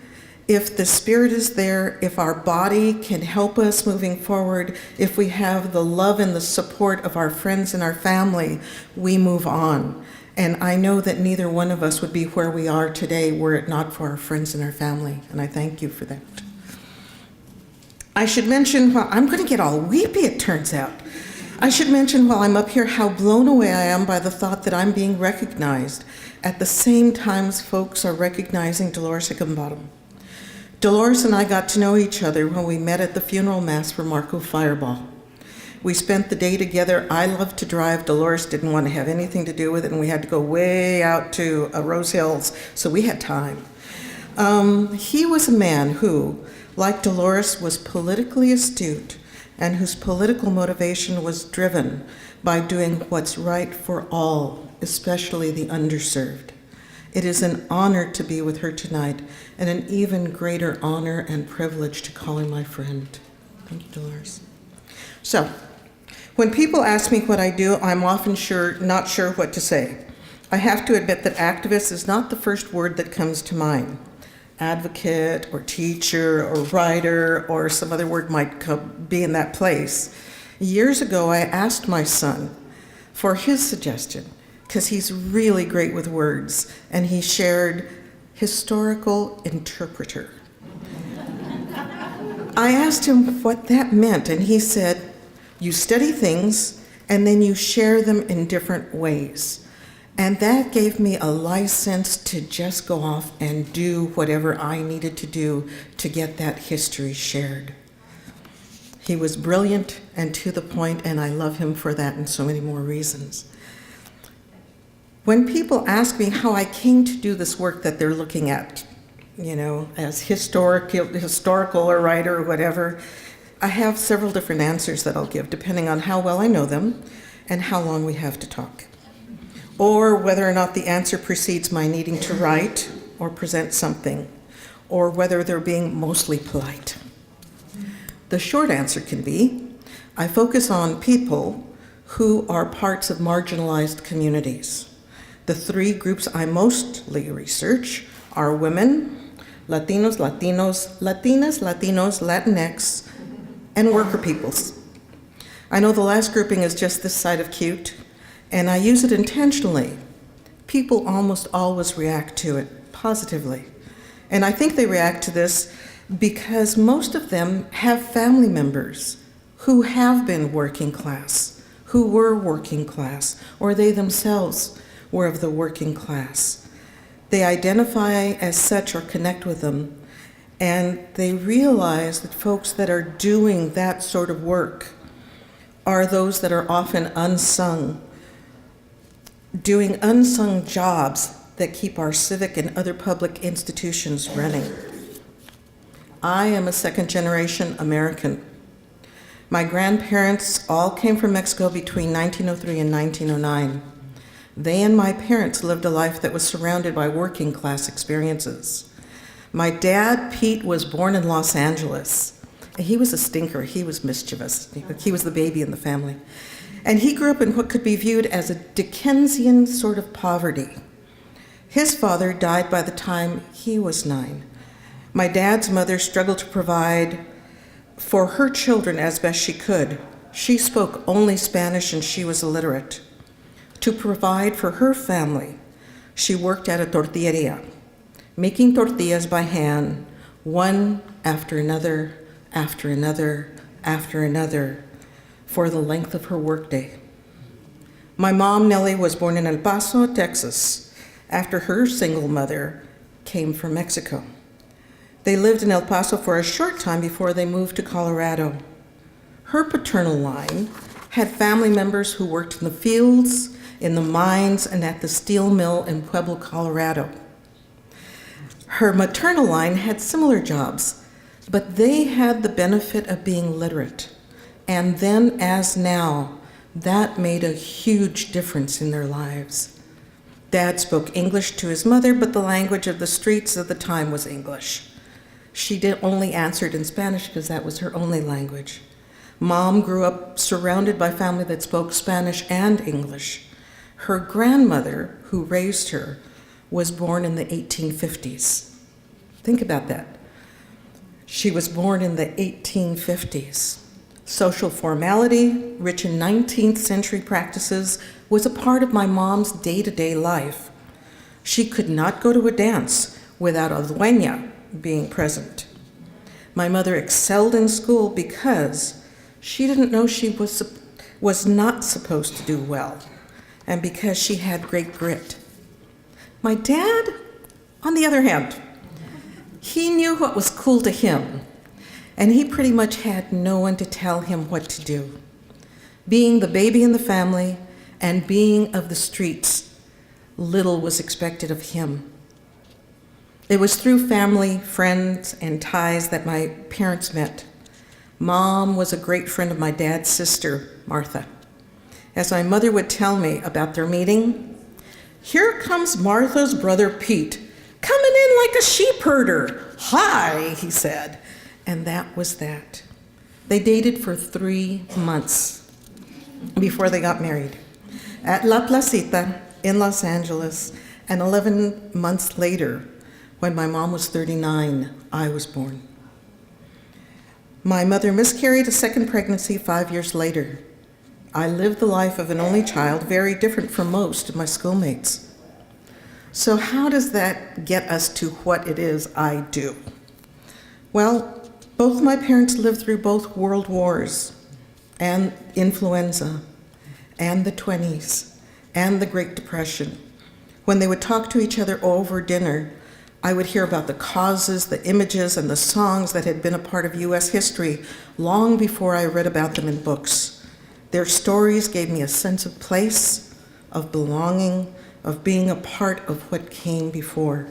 E: if the spirit is there, if our body can help us moving forward, if we have the love and the support of our friends and our family, we move on. And I know that neither one of us would be where we are today were it not for our friends and our family, and I thank you for that. I should mention, well, I'm going to get all weepy, it turns out. I should mention while I'm up here how blown away I am by the thought that I'm being recognized at the same time as folks are recognizing Dolores Hickenbottom. Dolores and I got to know each other when we met at the funeral mass for Marco Fireball. We spent the day together. I loved to drive. Dolores didn't want to have anything to do with it, and we had to go way out to Rose Hills, so we had time. He was a man who, like Dolores, was politically astute and whose political motivation was driven by doing what's right for all, especially the underserved. It is an honor to be with her tonight, and an even greater honor and privilege to call her my friend. Thank you, Dolores. So, when people ask me what I do, I'm often not sure what to say. I have to admit that activist is not the first word that comes to mind. Advocate or teacher or writer or some other word might be in that place. Years ago, I asked my son for his suggestion, because he's really great with words, and he shared historical interpreter. I asked him what that meant, and he said, you study things and then you share them in different ways. And that gave me a license to just go off and do whatever I needed to do to get that history shared. He was brilliant and to the point, and I love him for that and so many more reasons. When people ask me how I came to do this work that they're looking at, as historical or writer or whatever, I have several different answers that I'll give depending on how well I know them and how long we have to talk, or whether or not the answer precedes my needing to write or present something, or whether they're being mostly polite. The short answer can be, I focus on people who are parts of marginalized communities. The three groups I mostly research are women, Latinos, Latinas, Latinos, Latinx, and worker peoples. I know the last grouping is just this side of cute, and I use it intentionally. People almost always react to it positively. And I think they react to this because most of them have family members who have been working class, who were working class, or they themselves were of the working class. They identify as such or connect with them, and they realize that folks that are doing that sort of work are those that are often unsung, doing unsung jobs that keep our civic and other public institutions running. I am a second-generation American. My grandparents all came from Mexico between 1903 and 1909. They and my parents lived a life that was surrounded by working-class experiences. My dad, Pete, was born in Los Angeles. He was a stinker. He was mischievous. He was the baby in the family. And he grew up in what could be viewed as a Dickensian sort of poverty. His father died by the time he was 9. My dad's mother struggled to provide for her children as best she could. She spoke only Spanish and she was illiterate. To provide for her family, she worked at a tortilleria, making tortillas by hand, one after another, after another, after another, for the length of her workday. My mom, Nellie, was born in El Paso, Texas, after her single mother came from Mexico. They lived in El Paso for a short time before they moved to Colorado. Her paternal line had family members who worked in the fields, in the mines, and at the steel mill in Pueblo, Colorado. Her maternal line had similar jobs, but they had the benefit of being literate. And then, as now, that made a huge difference in their lives. Dad spoke English to his mother, but the language of the streets of the time was English. She only answered in Spanish because that was her only language. Mom grew up surrounded by family that spoke Spanish and English. Her grandmother, who raised her, was born in the 1850s. Think about that. She was born in the 1850s. Social formality, rich in 19th century practices, was a part of my mom's day-to-day life. She could not go to a dance without a dueña being present. My mother excelled in school because she didn't know she was not supposed to do well, and because she had great grit. My dad, on the other hand, he knew what was cool to him, and he pretty much had no one to tell him what to do. Being the baby in the family and being of the streets, little was expected of him. It was through family, friends, and ties that my parents met. Mom was a great friend of my dad's sister, Martha. As my mother would tell me about their meeting, "Here comes Martha's brother Pete, coming in like a sheep herder. Hi," he said. And that was that. They dated for 3 months before they got married at La Placita in Los Angeles, and 11 months later, when my mom was 39, I was born. My mother miscarried a second pregnancy 5 years later. I lived the life of an only child, very different from most of my schoolmates. So how does that get us to what it is I do? Well, both my parents lived through both world wars and influenza and the 20s and the Great Depression. When they would talk to each other over dinner, I would hear about the causes, the images, and the songs that had been a part of U.S. history long before I read about them in books. Their stories gave me a sense of place, of belonging, of being a part of what came before.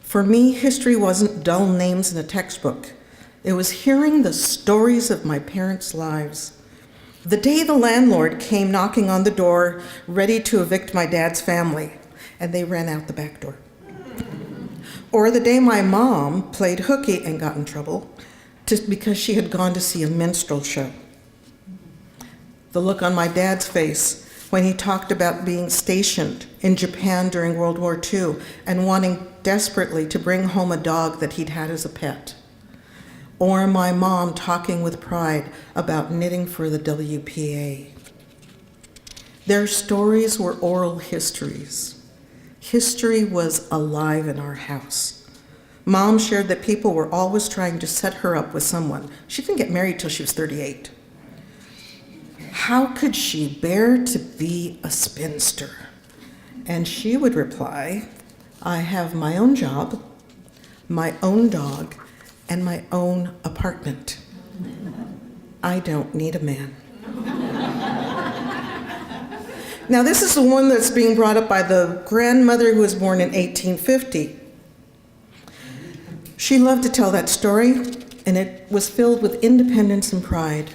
E: For me, history wasn't dull names in a textbook. It was hearing the stories of my parents' lives. The day the landlord came knocking on the door, ready to evict my dad's family, and they ran out the back door. Or the day my mom played hooky and got in trouble because she had gone to see a minstrel show. The look on my dad's face when he talked about being stationed in Japan during World War II and wanting desperately to bring home a dog that he'd had as a pet. Or my mom talking with pride about knitting for the WPA. Their stories were oral histories. History was alive in our house. Mom shared that people were always trying to set her up with someone. She didn't get married till she was 38. How could she bear to be a spinster? And she would reply, I have my own job, my own dog, and my own apartment. I don't need a man. Now, this is the one that's being brought up by the grandmother who was born in 1850. She loved to tell that story, and it was filled with independence and pride.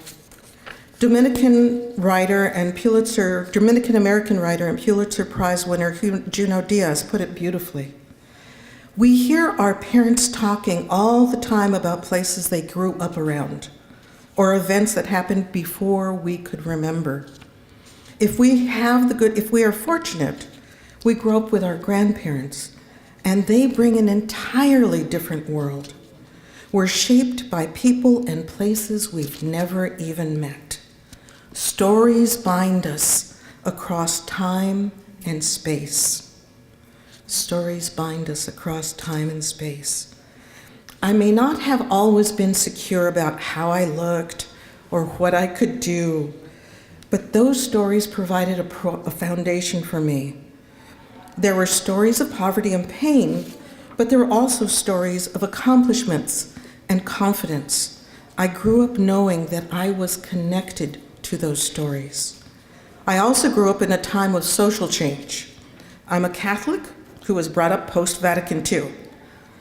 E: Dominican American writer and Pulitzer Prize winner Junot Diaz put it beautifully. We hear our parents talking all the time about places they grew up around, or events that happened before we could remember. If we are fortunate, we grow up with our grandparents, and they bring an entirely different world. We're shaped by people and places we've never even met. Stories bind us across time and space. Stories bind us across time and space. I may not have always been secure about how I looked or what I could do, but those stories provided a foundation for me. There were stories of poverty and pain, but there were also stories of accomplishments and confidence. I grew up knowing that I was connected to those stories. I also grew up in a time of social change. I'm a Catholic who was brought up post-Vatican II.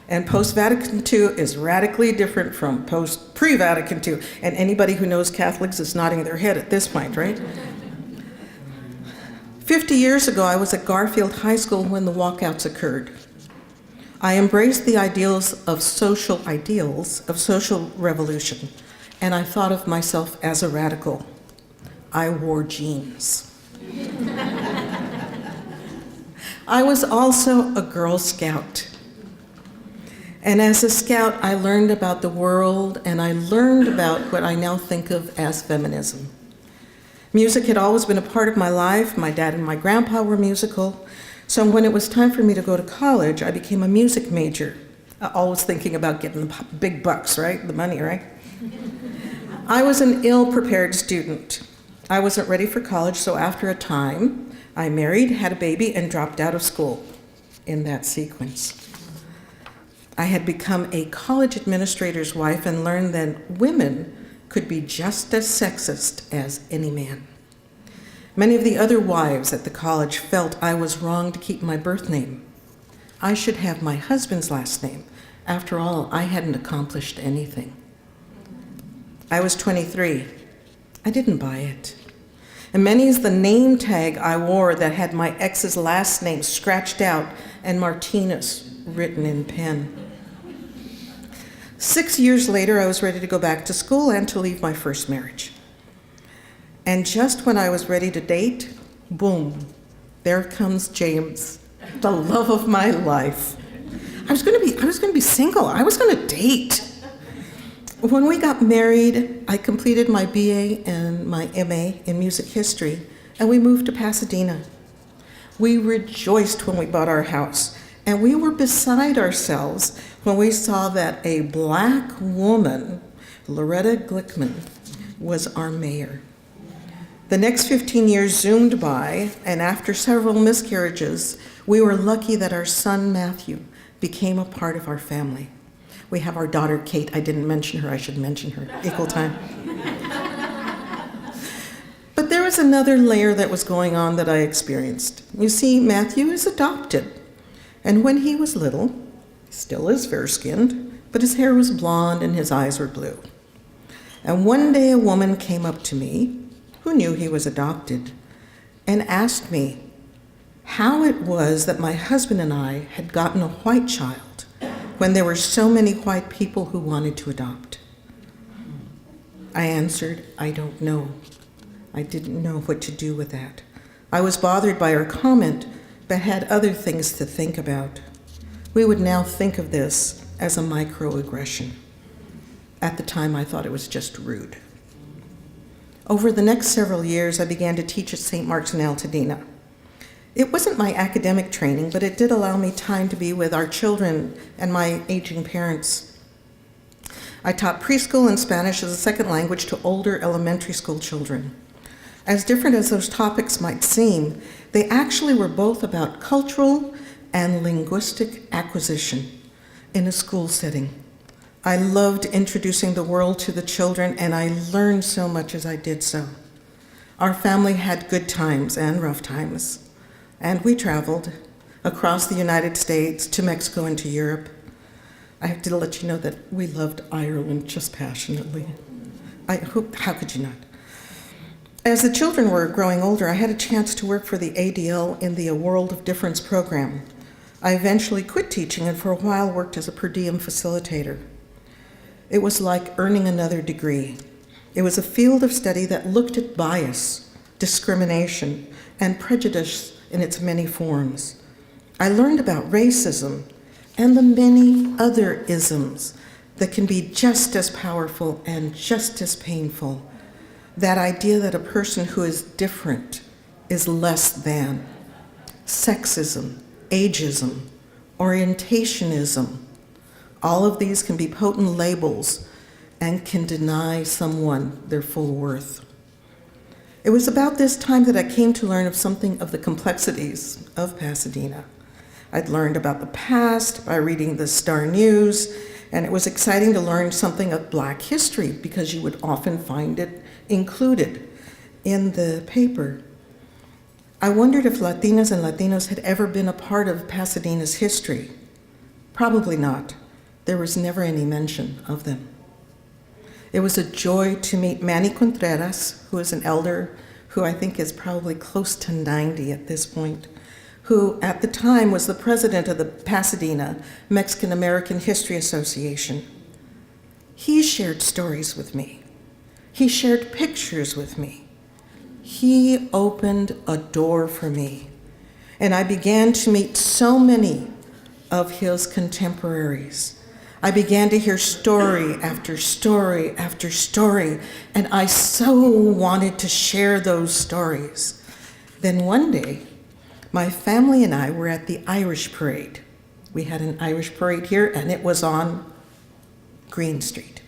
E: And post-Vatican II is radically different from pre-Vatican II. And anybody who knows Catholics is nodding their head at this point, right? 50 years ago, I was at Garfield High School when the walkouts occurred. I embraced the ideals of social revolution, and I thought of myself as a radical. I wore jeans. I was also a Girl Scout. And as a Scout, I learned about the world, and I learned about what I now think of as feminism. Music had always been a part of my life. My dad and my grandpa were musical. So when it was time for me to go to college, I became a music major, always thinking about getting the big bucks, right? The money, right? I was an ill-prepared student. I wasn't ready for college, so after a time, I married, had a baby, and dropped out of school in that sequence. I had become a college administrator's wife and learned that women could be just as sexist as any man. Many of the other wives at the college felt I was wrong to keep my birth name. I should have my husband's last name. After all, I hadn't accomplished anything. I was 23. I didn't buy it. And many is the name tag I wore that had my ex's last name scratched out and Martinez written in pen. 6 years later, I was ready to go back to school and to leave my first marriage. And just when I was ready to date, boom, there comes James, the love of my life. I was going to be single. I was going to date. When we got married, I completed my BA and my MA in music history, and we moved to Pasadena. We rejoiced when we bought our house, and we were beside ourselves when we saw that a Black woman, Loretta Glickman, was our mayor. The next 15 years zoomed by, and after several miscarriages, we were lucky that our son, Matthew, became a part of our family. We have our daughter, Kate. I didn't mention her. I should mention her. Equal time. But there was another layer that was going on that I experienced. You see, Matthew is adopted. And when he was little, still is fair-skinned, but his hair was blonde and his eyes were blue. And one day a woman came up to me, who knew he was adopted, and asked me how it was that my husband and I had gotten a white child when there were so many white people who wanted to adopt. I answered, I don't know. I didn't know what to do with that. I was bothered by her comment, but had other things to think about. We would now think of this as a microaggression. At the time, I thought it was just rude. Over the next several years, I began to teach at St. Mark's in Altadena. It wasn't my academic training, but it did allow me time to be with our children and my aging parents. I taught preschool and Spanish as a second language to older elementary school children. As different as those topics might seem, they actually were both about cultural and linguistic acquisition in a school setting. I loved introducing the world to the children, and I learned so much as I did so. Our family had good times and rough times, and we traveled across the United States to Mexico and to Europe. I have to let you know that we loved Ireland just passionately. How could you not? As the children were growing older, I had a chance to work for the ADL in the A World of Difference program. I eventually quit teaching and for a while worked as a per diem facilitator. It was like earning another degree. It was a field of study that looked at bias, discrimination, and prejudice in its many forms. I learned about racism and the many other isms that can be just as powerful and just as painful. That idea that a person who is different is less than. Sexism, ageism, orientationism, all of these can be potent labels and can deny someone their full worth. It was about this time that I came to learn of something of the complexities of Pasadena. I'd learned about the past by reading the Star News, and it was exciting to learn something of Black history because you would often find it included in the paper. I wondered if Latinas and Latinos had ever been a part of Pasadena's history. Probably not. There was never any mention of them. It was a joy to meet Manny Contreras, who is an elder who I think is probably close to 90 at this point, who at the time was the president of the Pasadena Mexican American History Association. He shared stories with me. He shared pictures with me. He opened a door for me, and I began to meet so many of his contemporaries. I began to hear story after story after story, and I so wanted to share those stories. Then one day, my family and I were at the Irish parade. We had an Irish parade here, and it was on Green Street.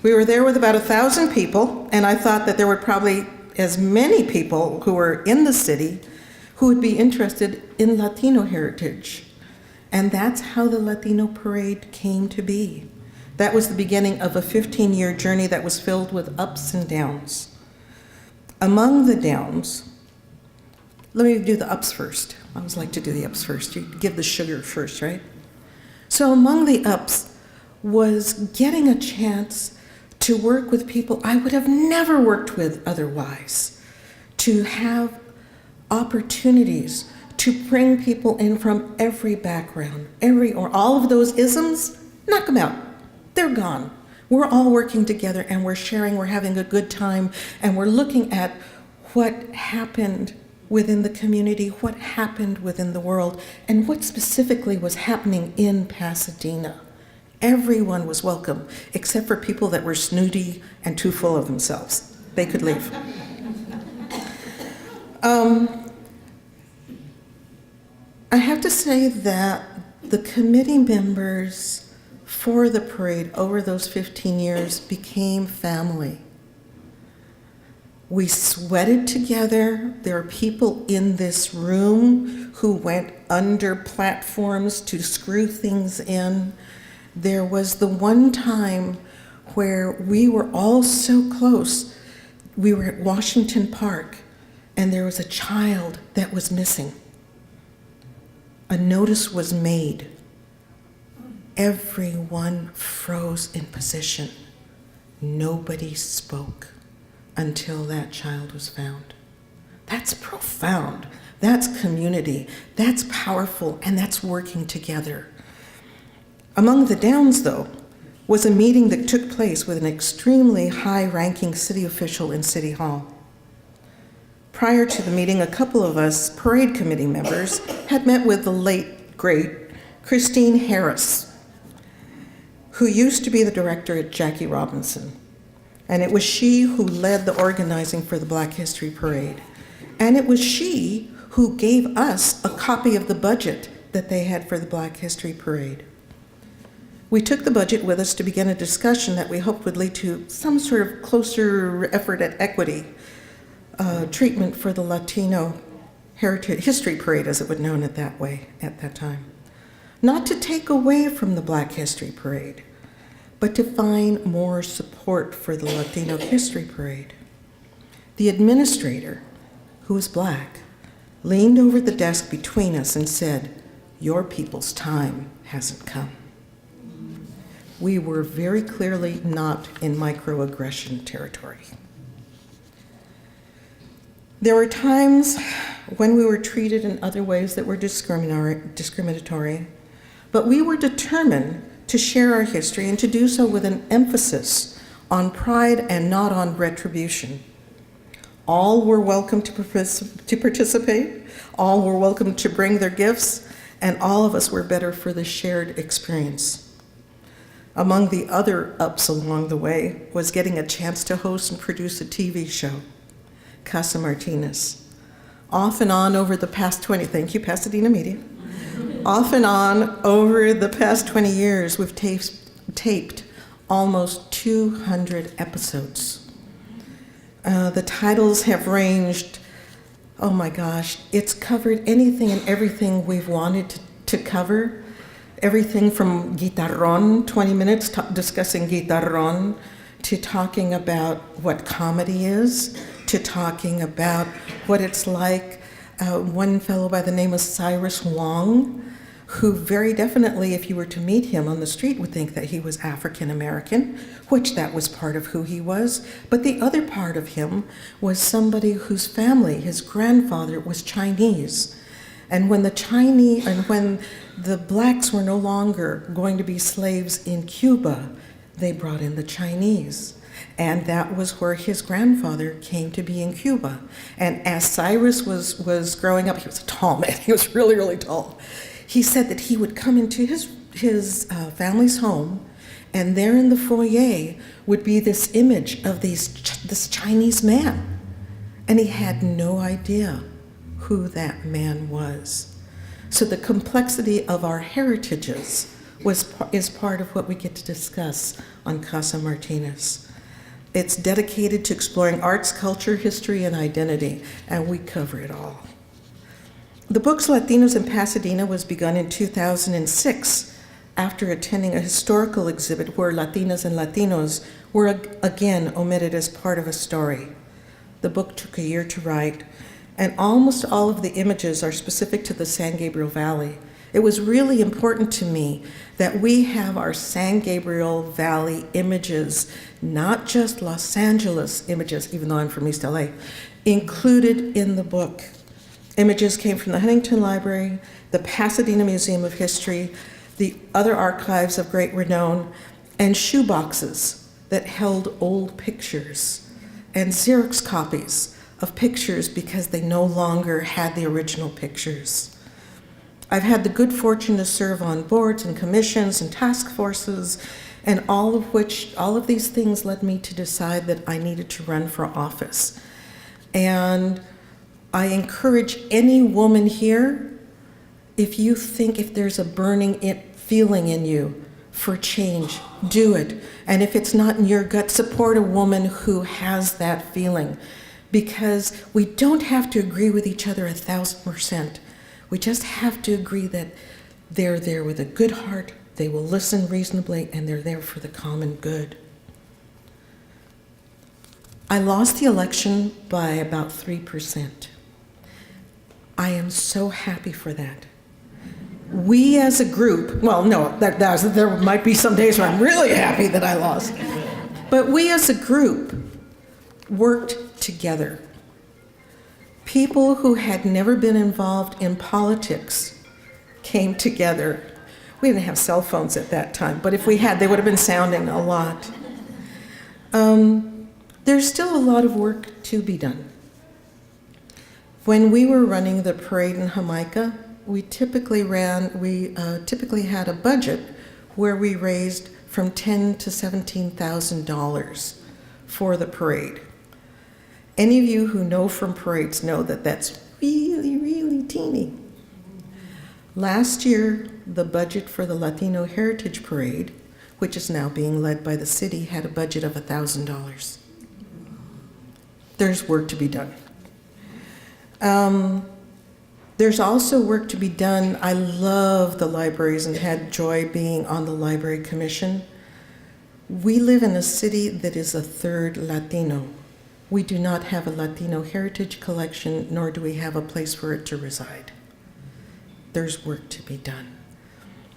E: We were there with about 1,000 people, and I thought that there were probably as many people who were in the city who would be interested in Latino heritage. And that's how the Latino parade came to be. That was the beginning of a 15-year journey that was filled with ups and downs. Among the downs, let me do the ups first. I always like to do the ups first. You give the sugar first, right? So among the ups was getting a chance to work with people I would have never worked with otherwise, to have opportunities to bring people in from every background, all of those isms, knock them out. They're gone. We're all working together and we're sharing, we're having a good time, and we're looking at what happened within the community, what happened within the world, and what specifically was happening in Pasadena. Everyone was welcome, except for people that were snooty and too full of themselves. They could leave. I have to say that the committee members for the parade over those 15 years became family. We sweated together. There are people in this room who went under platforms to screw things in. There was the one time where we were all so close. We were at Washington Park, and there was a child that was missing. A notice was made. Everyone froze in position. Nobody spoke until that child was found. That's profound. That's community. That's powerful, and that's working together. Among the downs, though, was a meeting that took place with an extremely high-ranking city official in City Hall. Prior to the meeting, a couple of us parade committee members had met with the late, great Christine Harris, who used to be the director at Jackie Robinson. And it was she who led the organizing for the Black History Parade. And it was she who gave us a copy of the budget that they had for the Black History Parade. We took the budget with us to begin a discussion that we hoped would lead to some sort of closer effort at equity treatment for the Latino History Parade, as it was known at that time. Not to take away from the Black History Parade, but to find more support for the Latino History Parade. The administrator, who was Black, leaned over the desk between us and said, "Your people's time hasn't come." We were very clearly not in microaggression territory. There were times when we were treated in other ways that were discriminatory, but we were determined to share our history and to do so with an emphasis on pride and not on retribution. All were welcome to participate, all were welcome to bring their gifts, and all of us were better for the shared experience. Among the other ups along the way was getting a chance to host and produce a TV show, Casa Martinez. Off and on over the past 20, thank you Pasadena Media, off and on over the past 20 years, we've taped almost 200 episodes. The titles have ranged, oh my gosh, it's covered anything and everything we've wanted to cover. Everything from guitarrón, 20 minutes discussing guitarrón, to talking about what comedy is, to talking about what it's like. One fellow by the name of Cyrus Wong, who very definitely, if you were to meet him on the street, would think that he was African American, which that was part of who he was. But the other part of him was somebody whose family, his grandfather, was Chinese. And when the blacks were no longer going to be slaves in Cuba, they brought in the Chinese. And that was where his grandfather came to be in Cuba. And as Cyrus was growing up, he was a tall man, he was really, really tall. He said that he would come into his family's home, and there in the foyer would be this image of this Chinese man. And he had no idea who that man was. So the complexity of our heritages is part of what we get to discuss on Casa Martinez. It's dedicated to exploring arts, culture, history, and identity, and we cover it all. The book's Latinos in Pasadena was begun in 2006 after attending a historical exhibit where Latinas and Latinos were again omitted as part of a story. The book took a year to write, and almost all of the images are specific to the San Gabriel Valley. It was really important to me that we have our San Gabriel Valley images, not just Los Angeles images, even though I'm from East LA, included in the book. Images came from the Huntington Library, the Pasadena Museum of History, the other archives of great renown, and shoeboxes that held old pictures, and Xerox copies of pictures because they no longer had the original pictures. I've had the good fortune to serve on boards and commissions and task forces, and all of these things led me to decide that I needed to run for office. And I encourage any woman here, if there's a burning feeling in you for change, do it. And if it's not in your gut, support a woman who has that feeling. Because we don't have to agree with each other 1,000%. We just have to agree that they're there with a good heart, they will listen reasonably, and they're there for the common good. I lost the election by about 3%. I am so happy for that. We as a group, well, no, there might be some days where I'm really happy that I lost, but we as a group worked together. People who had never been involved in politics came together. We didn't have cell phones at that time, but if we had, they would have been sounding a lot. There's still a lot of work to be done. When we were running the parade in Jamaica, we typically had a budget where we raised from $10,000 to $17,000 for the parade. Any of you who know from parades know that that's really, really teeny. Last year, the budget for the Latino Heritage Parade, which is now being led by the city, had a budget of $1,000. There's work to be done. There's also work to be done. I love the libraries and had joy being on the Library Commission. We live in a city that is a third Latino. We do not have a Latino heritage collection, nor do we have a place for it to reside. There's work to be done.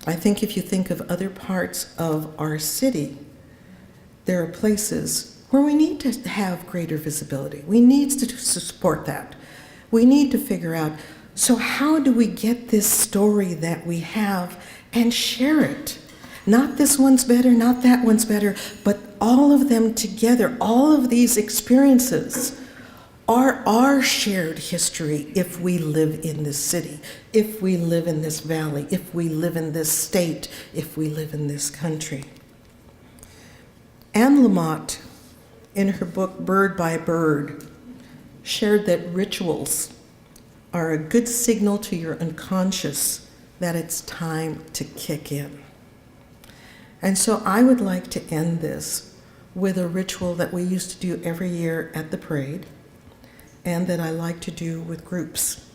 E: I think if you think of other parts of our city, there are places where we need to have greater visibility. We need to support that. We need to figure out, so how do we get this story that we have and share it? Not this one's better, not that one's better, but all of them together, all of these experiences are our shared history if we live in this city, if we live in this valley, if we live in this state, if we live in this country. Anne Lamott, in her book Bird by Bird, shared that rituals are a good signal to your unconscious that it's time to kick in. And so I would like to end this with a ritual that we used to do every year at the parade, and that I like to do with groups.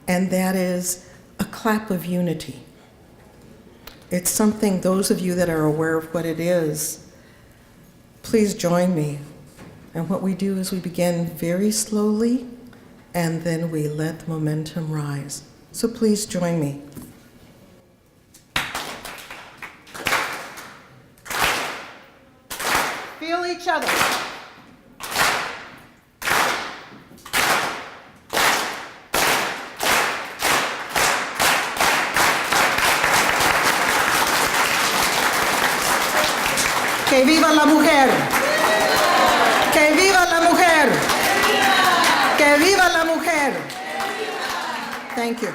E: And that is a clap of unity. It's something, those of you that are aware of what it is, please join me. And what we do is we begin very slowly, and then we let the momentum rise. So please join me. Feel each other. Que viva la mujer. Que viva la mujer. Que viva la mujer. Thank you.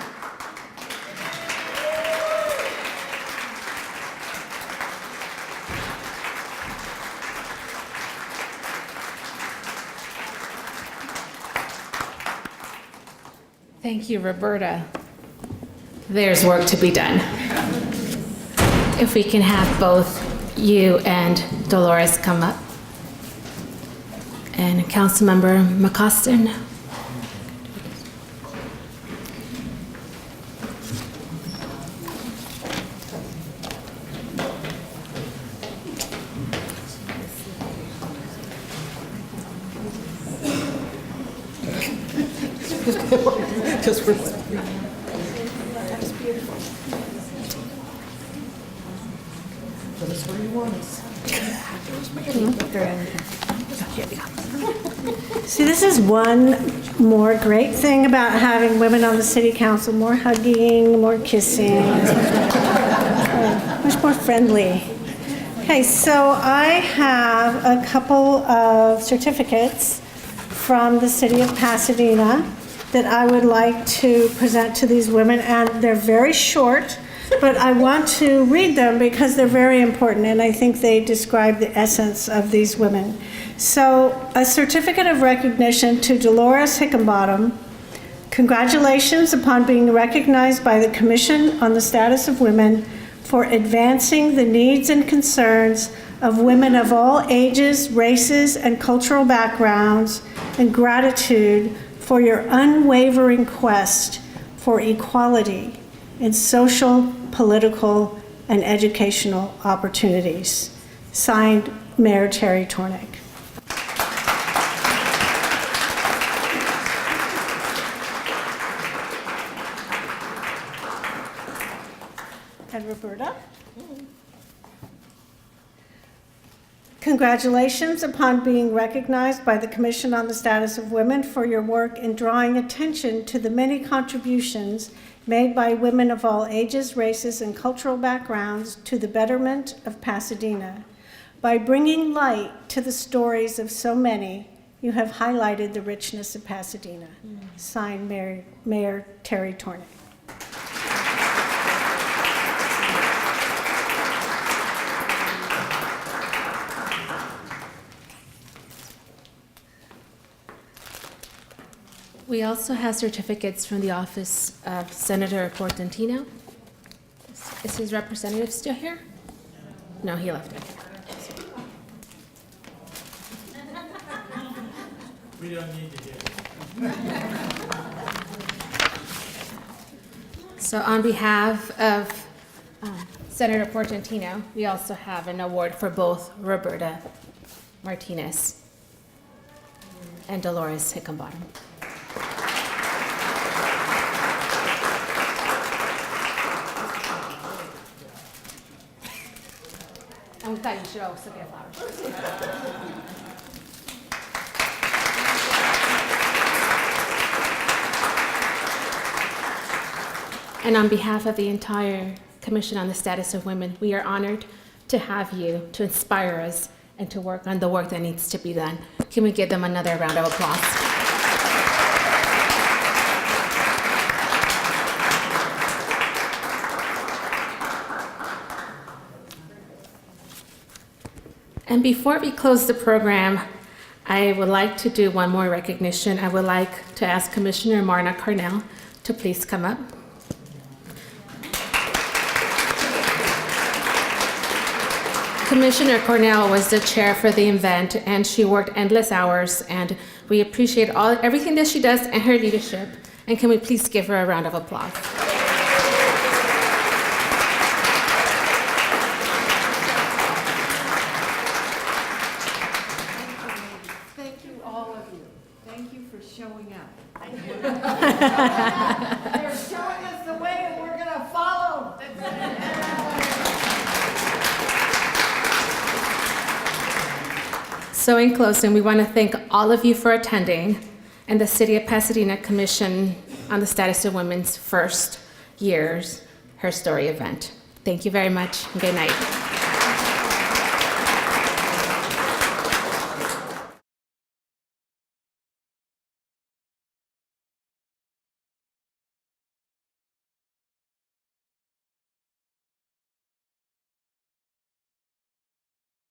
A: Thank you, Roberta. There's work to be done. If we can have both you and Dolores come up. And Councilmember McCostin.
E: Just for
B: That's beautiful.
E: Put us where you want us.
B: See, this is one more great thing about having women on the city council, more hugging, more kissing, much more friendly. Okay, so I have a couple of certificates from the city of Pasadena that I would like to present to these women, and they're very short, but I want to read them because they're very important, and I think they describe the essence of these women. So, a certificate of recognition to Dolores Hickenbottom. Congratulations upon being recognized by the Commission on the Status of Women for advancing the needs and concerns of women of all ages, races, and cultural backgrounds, and gratitude for your unwavering quest for equality in social, political, and educational opportunities. Signed, Mayor Terry Tornick. And Roberta. Congratulations upon being recognized by the Commission on the Status of Women for your work in drawing attention to the many contributions made by women of all ages, races, and cultural backgrounds to the betterment of Pasadena. By bringing light to the stories of so many, you have highlighted the richness of Pasadena. Signed, Mayor Terry Tornick.
A: We also have certificates from the office of Senator Portantino. Is his representative still here? No, he left.
F: We don't need to get it.
A: So on behalf of Senator Portantino, we also have an award for both Roberta Martinez and Dolores Hickambottom. And we thought you should also get flowers. And on behalf of the entire Commission on the Status of Women, we are honored to have you to inspire us and to work on the work that needs to be done. Can we give them another round of applause? And before we close the program, I would like to do one more recognition. I would like to ask Commissioner Marna Carnell to please come up. Commissioner Cornell was the chair for the event, and she worked endless hours, and we appreciate everything that she does and her leadership. And can we please give her a round of applause?
C: Thank you, all of you. Thank you for showing up. They're showing us the way and we're going to follow.
A: So in closing, we want to thank all of you for attending and the City of Pasadena Commission on the Status of Women's first year's HERstory event. Thank you very much, and good night.